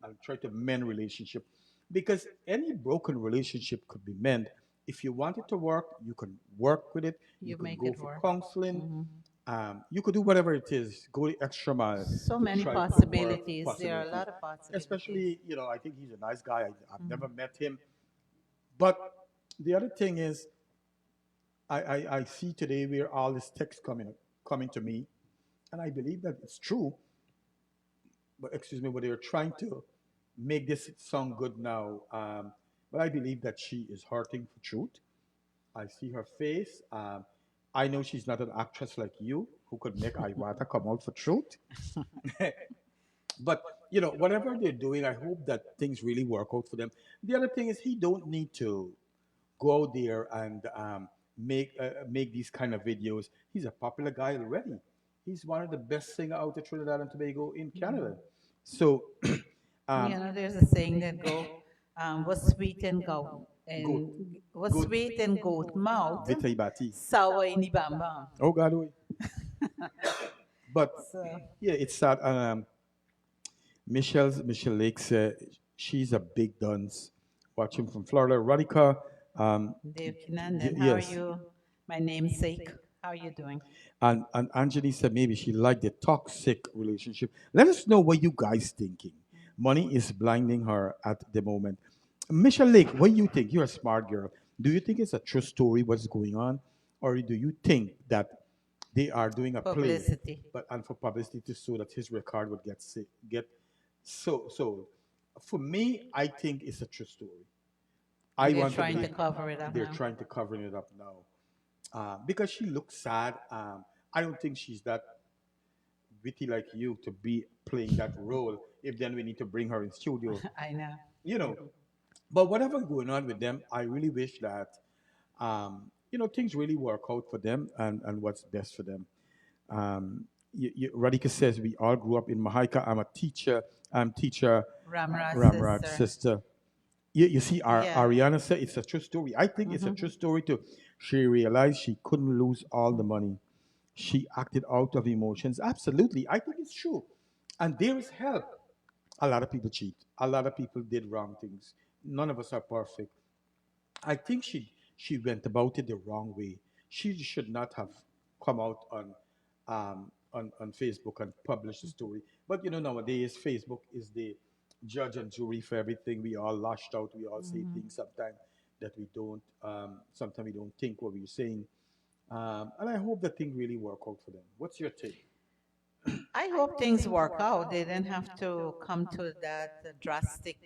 and try to mend relationship, because any broken relationship could be mended. If you want it to work, you can work with it. You You can make go it for work. counseling. Hmm. You could do whatever it is. Go the extra mile So to many try to work possibilities. There are a possibilities. lot of possibilities. Especially, I think he's a nice guy. I've Mhm. never met him, but the other thing is, I see today where all this text coming to me, and I believe that it's true. But excuse me, but they're trying to make this sound good now. But I believe that she is hurting for truth. I see her face. I know she's not an actress like you who could make Iwata come out for truth. But whatever they're doing, I hope that things really work out for them. The other thing is, he don't need to go out there and make these kind of videos. He's a popular guy already. He's one of the best singer out of Trinidad and Tobago in Canada. So, um, There's a saying that was sweet and goat good, and was good. sweet in goat mouth, Vitay Bati. sour in the bamba. Oh God, oh. But So yeah, it's sad. Michelle Lake said she's a big dunce. Watching from Florida, Radhika. Um, Dave Kinandan, how are yes, you? My namesake, how are you doing? and Anjali said maybe she liked the toxic relationship. Let us know what you guys thinking. Money is blinding her at the moment. Michelle Lake, what do you think? You're a smart girl. Do you think it's a true story what's going on, or do you think that they are doing a play, Publicity. but and for publicity so that his record would get so? For me, I think it's a true story. I And they're want to trying to believe cover it up they're now. trying to cover it up now because she looks sad. I don't think she's that witty like you to be playing that role. If then we need to bring her in studio, I know. you know. But whatever going on with them, I really wish that things really work out for them and what's best for them. Radhika says we all grew up in Mahaika. I'm a teacher. I'm teacher Ramrat's Ramrat's sister. sister. You see, Yeah. Ariana said it's a true story. I think it's a true story too. She realized she couldn't lose all the money. She acted out of emotions. Absolutely. I think it's true. And there is help. A lot of people cheat. A lot of people did wrong things. None of us are perfect. I think she went about it the wrong way. She should not have come out on Facebook and published the story. But nowadays Facebook is the judge and jury for everything. We all lashed out. We all say Mhm. things sometimes that we don't. Sometimes we don't think what we're saying. And I hope that thing really work out for them. What's your take? I hope things work out. They didn't have to come to that drastic,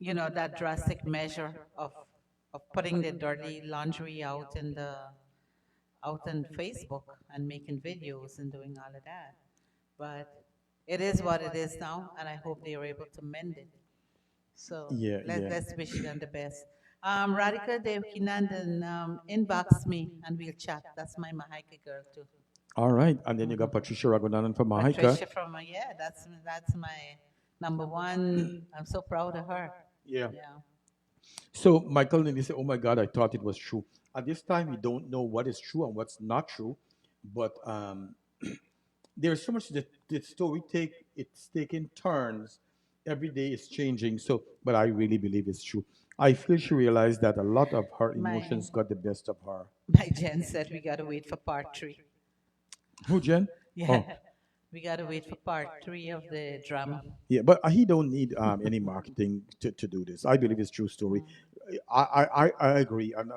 that drastic measure of putting the dirty laundry out on Facebook and making videos and doing all of that. But it is what it is now, and I hope they are able to mend it. So Yeah, yeah. let's wish them the best. Radhika Devkinandan, inbox me and we'll chat. That's my Mahaika girl too. All right. And then you got Mhm. Patricia Ragunanan from Mahika. Patricia from yeah, that's my number one. I'm so proud of her. Yeah. Yeah. So Michael and he said, "Oh my God, I thought it was true." At this time, we don't know what is true and what's not true, but there's so much that the story it's taking turns. Every day is changing. So, but I really believe it's true. I feel she realized that a lot of her My emotions got the best of her. my Jen said we gotta wait for part three. Who, Jen? Yeah. Oh, We gotta wait for part three of the drama. yeah, but he don't need any marketing to do this. I believe it's true story. Mm. I agree, and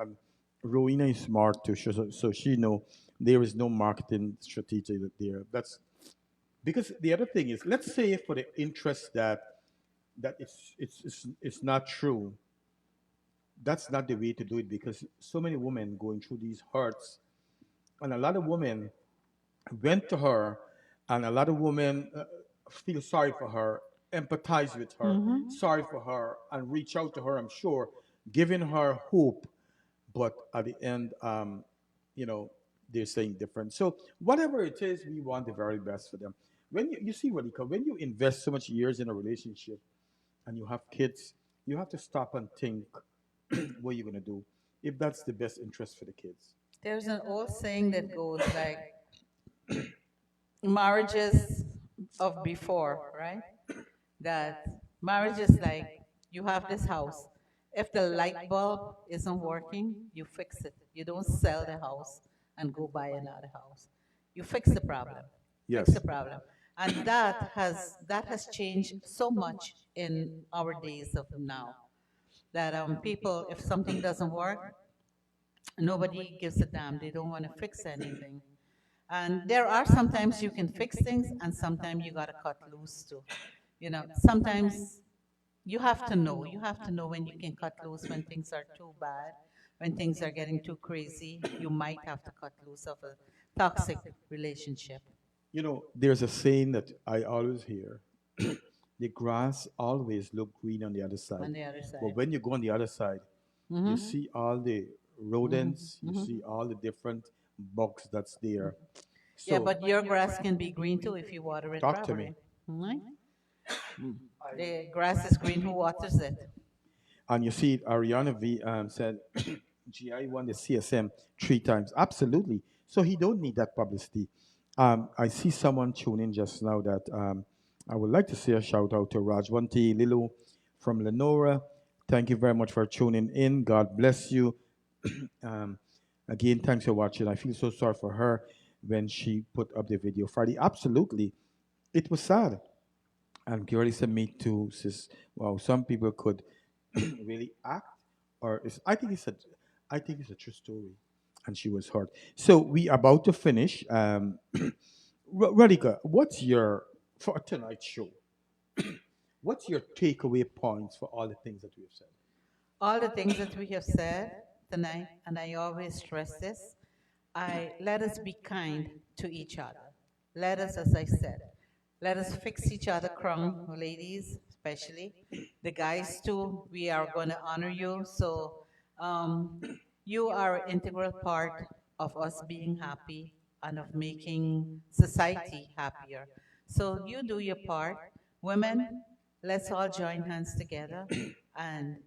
Rowena is smart too, so she know there is no marketing strategy there. That's because the other thing is, let's say for the interest that it's not true. That's not the way to do it because so many women going through these hurts, and a lot of women went to her, and a lot of women feel sorry for her, empathize with her, Mm-hmm. sorry for her, and reach out to her. I'm sure, giving her hope, but at the end, you know, they're saying different. So whatever it is, we want the very best for them. When you see, Radhika, when you invest so much years in a relationship, and you have kids, you have to stop and think what you're going to do if that's the best interest for the kids. There's an old saying that goes like marriages of before, right? That marriage is like you have this house. If the light bulb isn't working, you fix it. You don't sell the house and go buy another house. You fix the problem. Fix the Yes. problem. And that has changed so much in our days of now. That people, if something doesn't work, nobody gives a damn. They don't want to fix anything. And there are sometimes you can fix things, and sometimes you gotta cut loose too. Sometimes you have to know. You have to know when you can cut loose, when things are too bad, when things are getting too crazy. You might have to cut loose of a toxic relationship There's a saying that I always hear: the grass always look green on the other side. on the other But side. when you go on the other side, you Mm-hmm. see all the rodents, you Mm-hmm. see all the different bugs that's there. Yeah, So but your grass can be green too if you water it talk to me. properly. Right? The grass is green. Who waters it? And you see, Ariana V said, "GI won the CSM 3 times." Absolutely. So he don't need that publicity. I see someone tune in just now that I would like to say a shout out to Rajwanti Lilu from Lenora. Thank you very much for tuning in. God bless you. Um, Again, thanks for watching. I feel so sorry for her when she put up the video Friday. Absolutely. It was sad. And Girlie said, "Me too, sis." Wow, some people could really act, or I think it's a true story, and she was hurt. So we about to finish. Radhika, what's your for tonight's show? What's your takeaway points for all the things that we have said? All the things that we have said tonight, and I always stress this, I let us be kind to each other. Let us, as I said, let us fix each other crown, ladies, especially the guys too. We are going to honor you. So um, you are an integral part of us being happy and of making society happier. So you do your part. Women, let's all join hands together and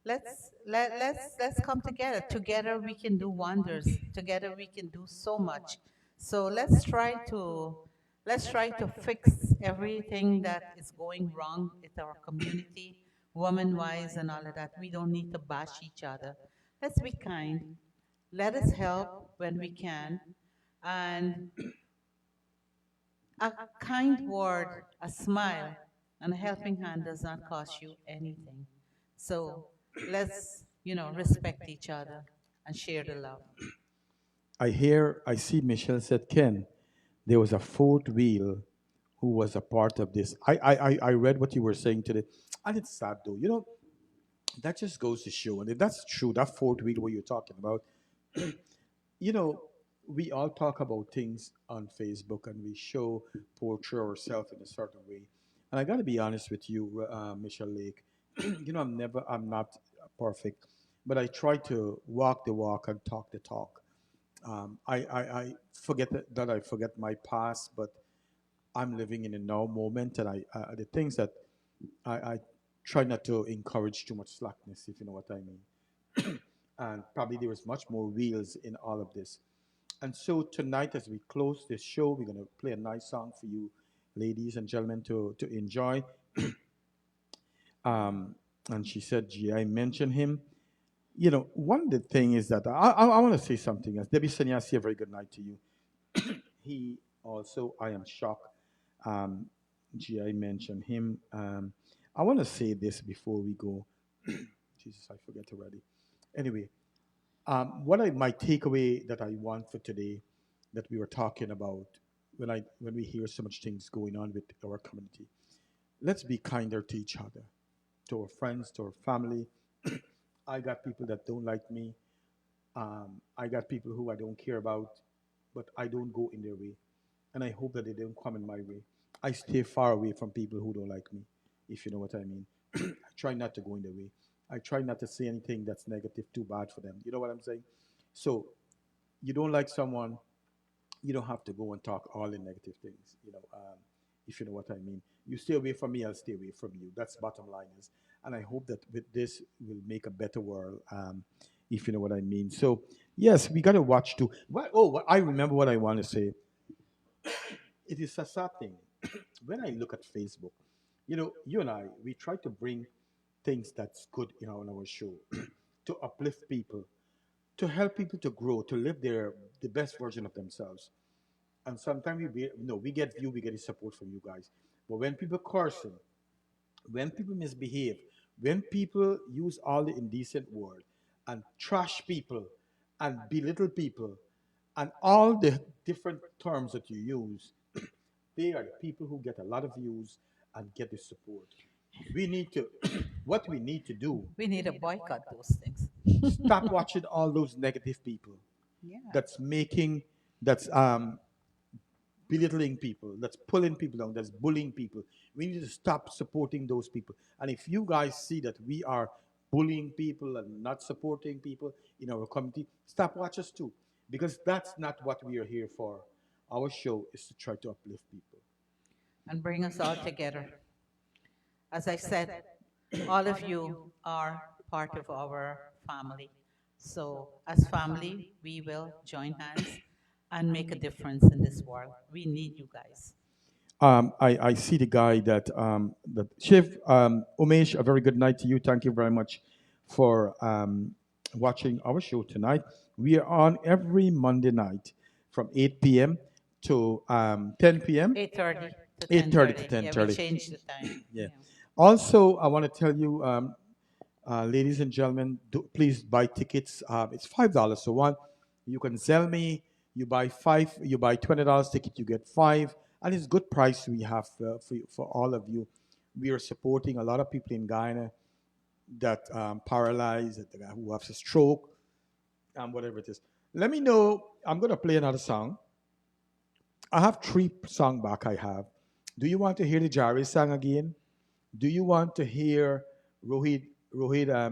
let's come together. Together we can do wonders. Together we can do so much. So let's try to fix everything that is going wrong with our community, woman wise and all of that. We don't need to bash each other. Let's be kind. Let us help when we can. And a kind word, a smile, and a helping hand does not cost you anything. So let's respect each other and share the love. I see Michelle said, Ken, there was a fourth wheel who was a part of this. I read what you were saying today, and it's sad though. That just goes to show, and if that's true, that fourth wheel what you're talking about, you know, we all talk about things on Facebook and we show portray ourselves in a certain way. And I got to be honest with you, Michelle Lake. I'm not perfect, but I try to walk the walk and talk the talk. I forget that I forget my past, but I'm living in a now moment, and the things that I try not to encourage too much slackness, if you know what I mean. And probably there is much more wheels in all of this. And so tonight, as we close this show, we're going to play a nice song for you, ladies and gentlemen, to enjoy. Um, and she said, "Gee, I mentioned him." One of the thing is that I want to say something else. Debbie Sanya, say a very good night to you. He also, I am shocked. Um, Gee, I mentioned him. I want to say this before we go. Jesus, I forget already. Anyway, my takeaway that I want for today that we were talking about when we hear so much things going on with our community. Let's be kinder to each other, to our friends, to our family. I got people that don't like me. I got people who I don't care about, but I don't go in their way, and I hope that they don't come in my way. I stay far away from people who don't like me, if you know what I mean. I try not to go in their way. I try not to say anything that's negative, too bad for them. You know what I'm saying? So you don't like someone, you don't have to go and talk all the negative things. If you know what I mean. You stay away from me, I'll stay away from you. That's bottom line is. And I hope that with this, we'll make a better world, if you know what I mean. So, yes, we got to watch too. I remember what I want to say. It is a sad thing. When I look at Facebook, you and I, we try to bring things that's good on our show to uplift people, to help people to grow, to live the best version of themselves. And sometimes we get view, we get support from you guys. But when people cursing, when people misbehave, when people use all the indecent word and trash people and belittle people and all the different terms that you use, they are the people who get a lot of views and get the support. We need to, what we need to do, We need to boycott those things. stop watching all those negative people Yeah. that's making, that's belittling people, that's pulling people down, that's bullying people. We need to stop supporting those people. And if you guys see that we are bullying people and not supporting people in our community, stop watch us too. Because that's not what we are here for. Our show is to try to uplift people. And bring us all together. As I said, all of you are part of our family. So, as family, we will join hands and make a difference in this world. We need you guys. I see the guy that Chef Umesh, a very good night to you. Thank you very much for watching our show tonight. We are on every Monday night from 8 p.m. to 10 p.m. 8:30 to 8:30 to 10:30. Yeah, we 10:30. changed the time. Yeah. Yeah. Also, I want to tell you, ladies and gentlemen, please buy tickets. It's $5. So one, you can sell me. You buy five. You buy $20 ticket. You get five, and it's good price we have for all of you. We are supporting a lot of people in Guyana that paralyzed, that who have a stroke, and whatever it is. Let me know. I'm gonna play another song. I have three song back. I have. Do you want to hear the Jari song again? Do you want to hear Rohit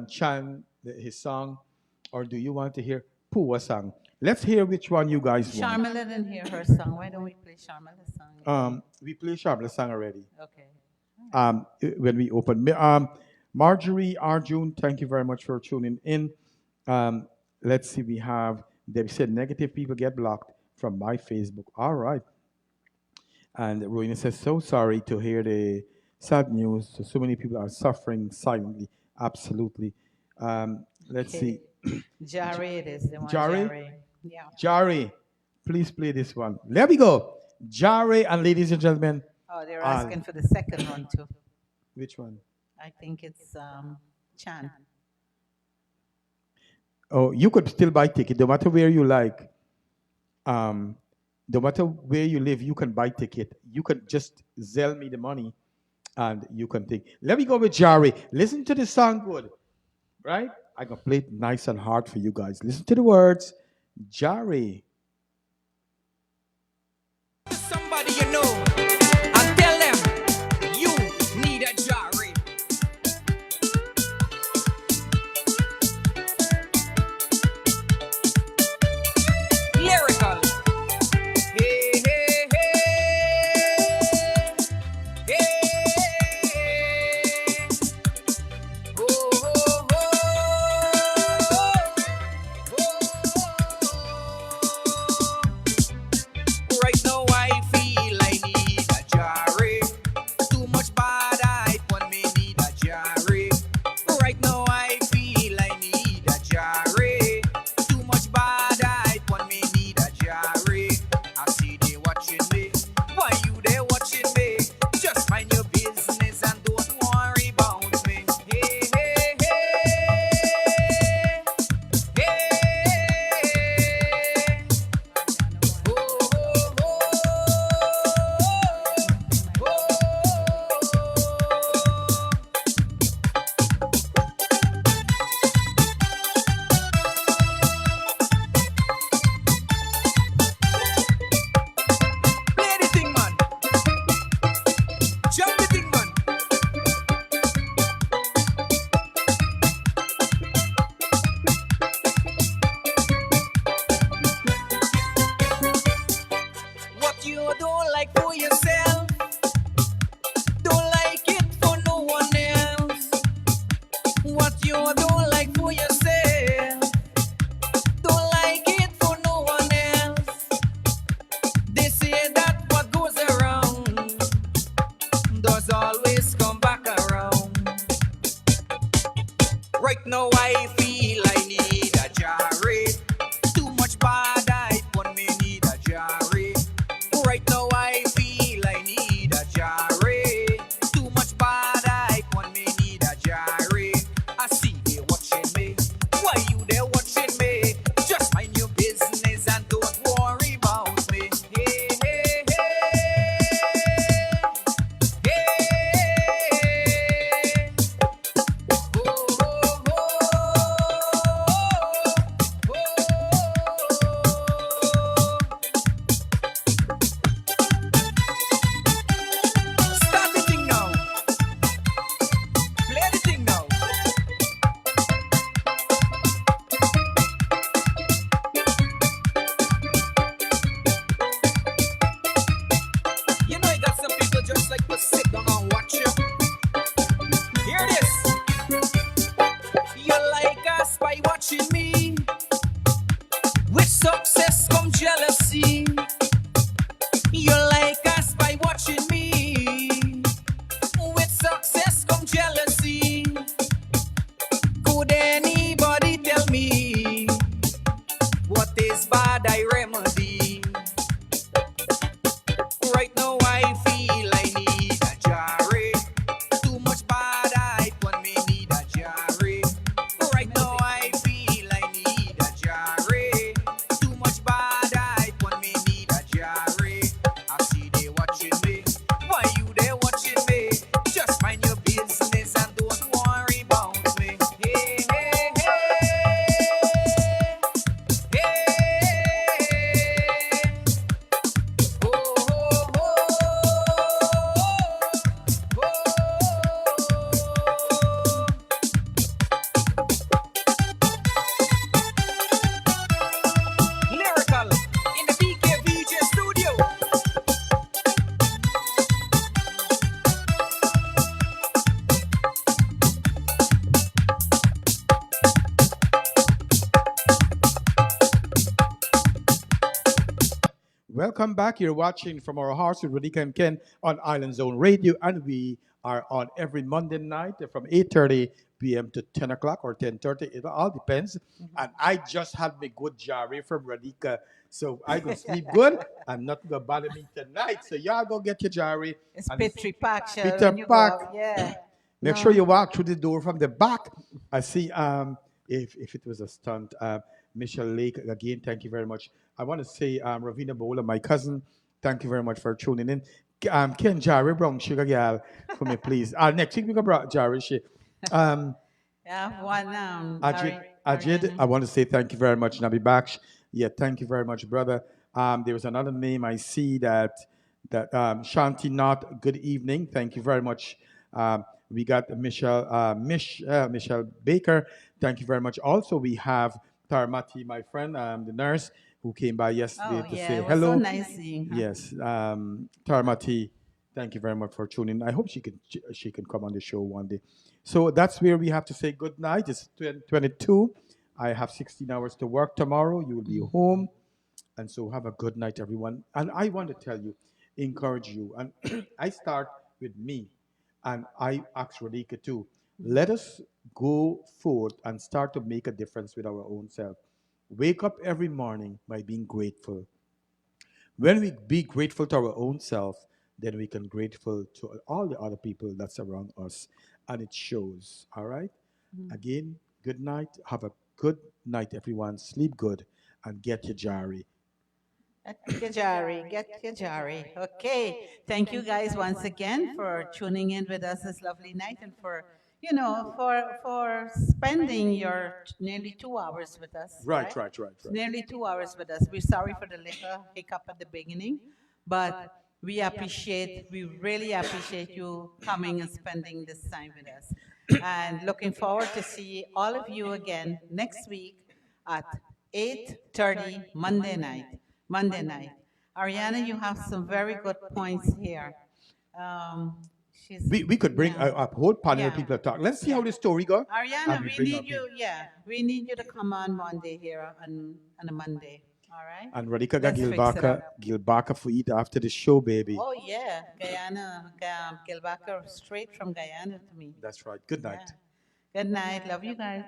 Chan his song, or do you want to hear Pua song? Let's hear which one you guys want. Sharmila didn't hear her song. Why don't we play Sharmila's song? We play Sharpla song already. Okay. When we open. Marjorie Arjun, thank you very much for tuning in. Let's see, we have, they said negative people get blocked from my Facebook. All right. And Rowena says, so sorry to hear the sad news. So many people are suffering silently. Absolutely. Let's Okay. see. Jare it is. They want Jare? Jare. Yeah. Jare, please play this one. There we go. Jare, and ladies and gentlemen, Oh, they're asking for the second one too. which one? I think it's Chan. Oh, you could still buy ticket, no matter where you like. No matter where you live, you can buy ticket. You can just sell me the money, and you can take. Let me go with Jari. Listen to the song, good, right? I can play it nice and hard for you guys. Listen to the words, Jari. Somebody you know and tell them you need a Jari. Lyrical. Hey, hey, hey. Hey. Oh, oh, oh. Oh. what you don't like for yourself, don't like it for no one else. They say that what goes around does always come back around. Right now I feel I need a jarry. Too much bad I put me need a jarry. Right now I feel I need a jarry. Too much bad I put me need a jarry. I see they watching me. Why you there watching me? Just mind your business and don't worry about me. Hey, hey, hey, hey. Start the thing now. Play the thing now. You know you got some people just like to sit down and watch you. Hear this. You're like a spy watching me. With success come jealousy. You're like a spy watching me. With success come jealousy. Could anybody tell me what is bad I remedy? Right now I feel I need a jarry. Too much bad I put me need a jarry. Right now I feel I need a jarry. Too much bad I put me need a jarry. I see they watching me. Why you there watching me? Just mind your business and don't worry about me. Hey, hey, hey. Hey. Lyrical in the BKVJ studio. Welcome back. You're watching From Our Hearts with Radhika and Ken on Island Zone Radio, and we are on every Monday night from 8:30 p.m. to 10 o'clock or 10:30. It all depends. And I just had my good jarry from Radhika, so I go sleep good. I'm not gonna bother me tonight. So y'all go get your jarry It's and Petri Pack, Peter when you go Pack. out. Yeah. Make sure No. you walk through the door from the back. I see. If it was a stunt, Michelle Lake again. Thank you very much. I want to say, Ravina Bola, my cousin. Thank you very much for tuning in. Ken Jarry Brown Sugar Gal for me, please. Next week we got brought Jarry. She, um, Yeah, one Ajid, I Ariana. want to say thank you very much, Nabi Baksh. Yeah, thank you very much, brother. There was another name I see that Shanti Not. Good evening. Thank you very much. We got Michelle Baker. Thank you very much. Also, we have Taramati, my friend, the nurse who came by yesterday Oh to yeah, say it was so hello. nice seeing her. Yes, Taramati, thank you very much for tuning in. I hope she can come on the show one day. So that's where we have to say good night. It's 22. I have 16 hours to work tomorrow. You will be home. And so have a good night, everyone. And I want to tell you, encourage you. And I start with me. And I ask Radhika too. Let us go forth and start to make a difference with our own self. Wake up every morning by being grateful. When we be grateful to our own self, then we can grateful to all the other people that's around us. And it shows. All right? Again, good night. Have a good night, everyone. Sleep good and get your jari. Kajari, get Kajari. Okay. Thank you guys once again for tuning in with us this lovely night and for spending your nearly 2 hours with us, Right, right? right, right, It's right. nearly 2 hours with us. We're sorry for the little hiccup at the beginning, but we really appreciate you coming and spending this time with us. And looking forward to see all of you again next week at 8:30 Monday night. Monday night. Ariana, you have some very good points here. Um, She's We could bring yeah. a whole panel of Yeah. people to talk. Let's see how Yeah. the story go, and Ariana, we we bring our need people. you. Yeah, we need you to come on one day here on a Monday. All right. And Radhika got Let's fix it up. Gilbaka for eat after the show, baby. Oh yeah, Guyana, Kilbaka, straight from Guyana to me. That's right. Good Yeah. night. Good night. Love you guys.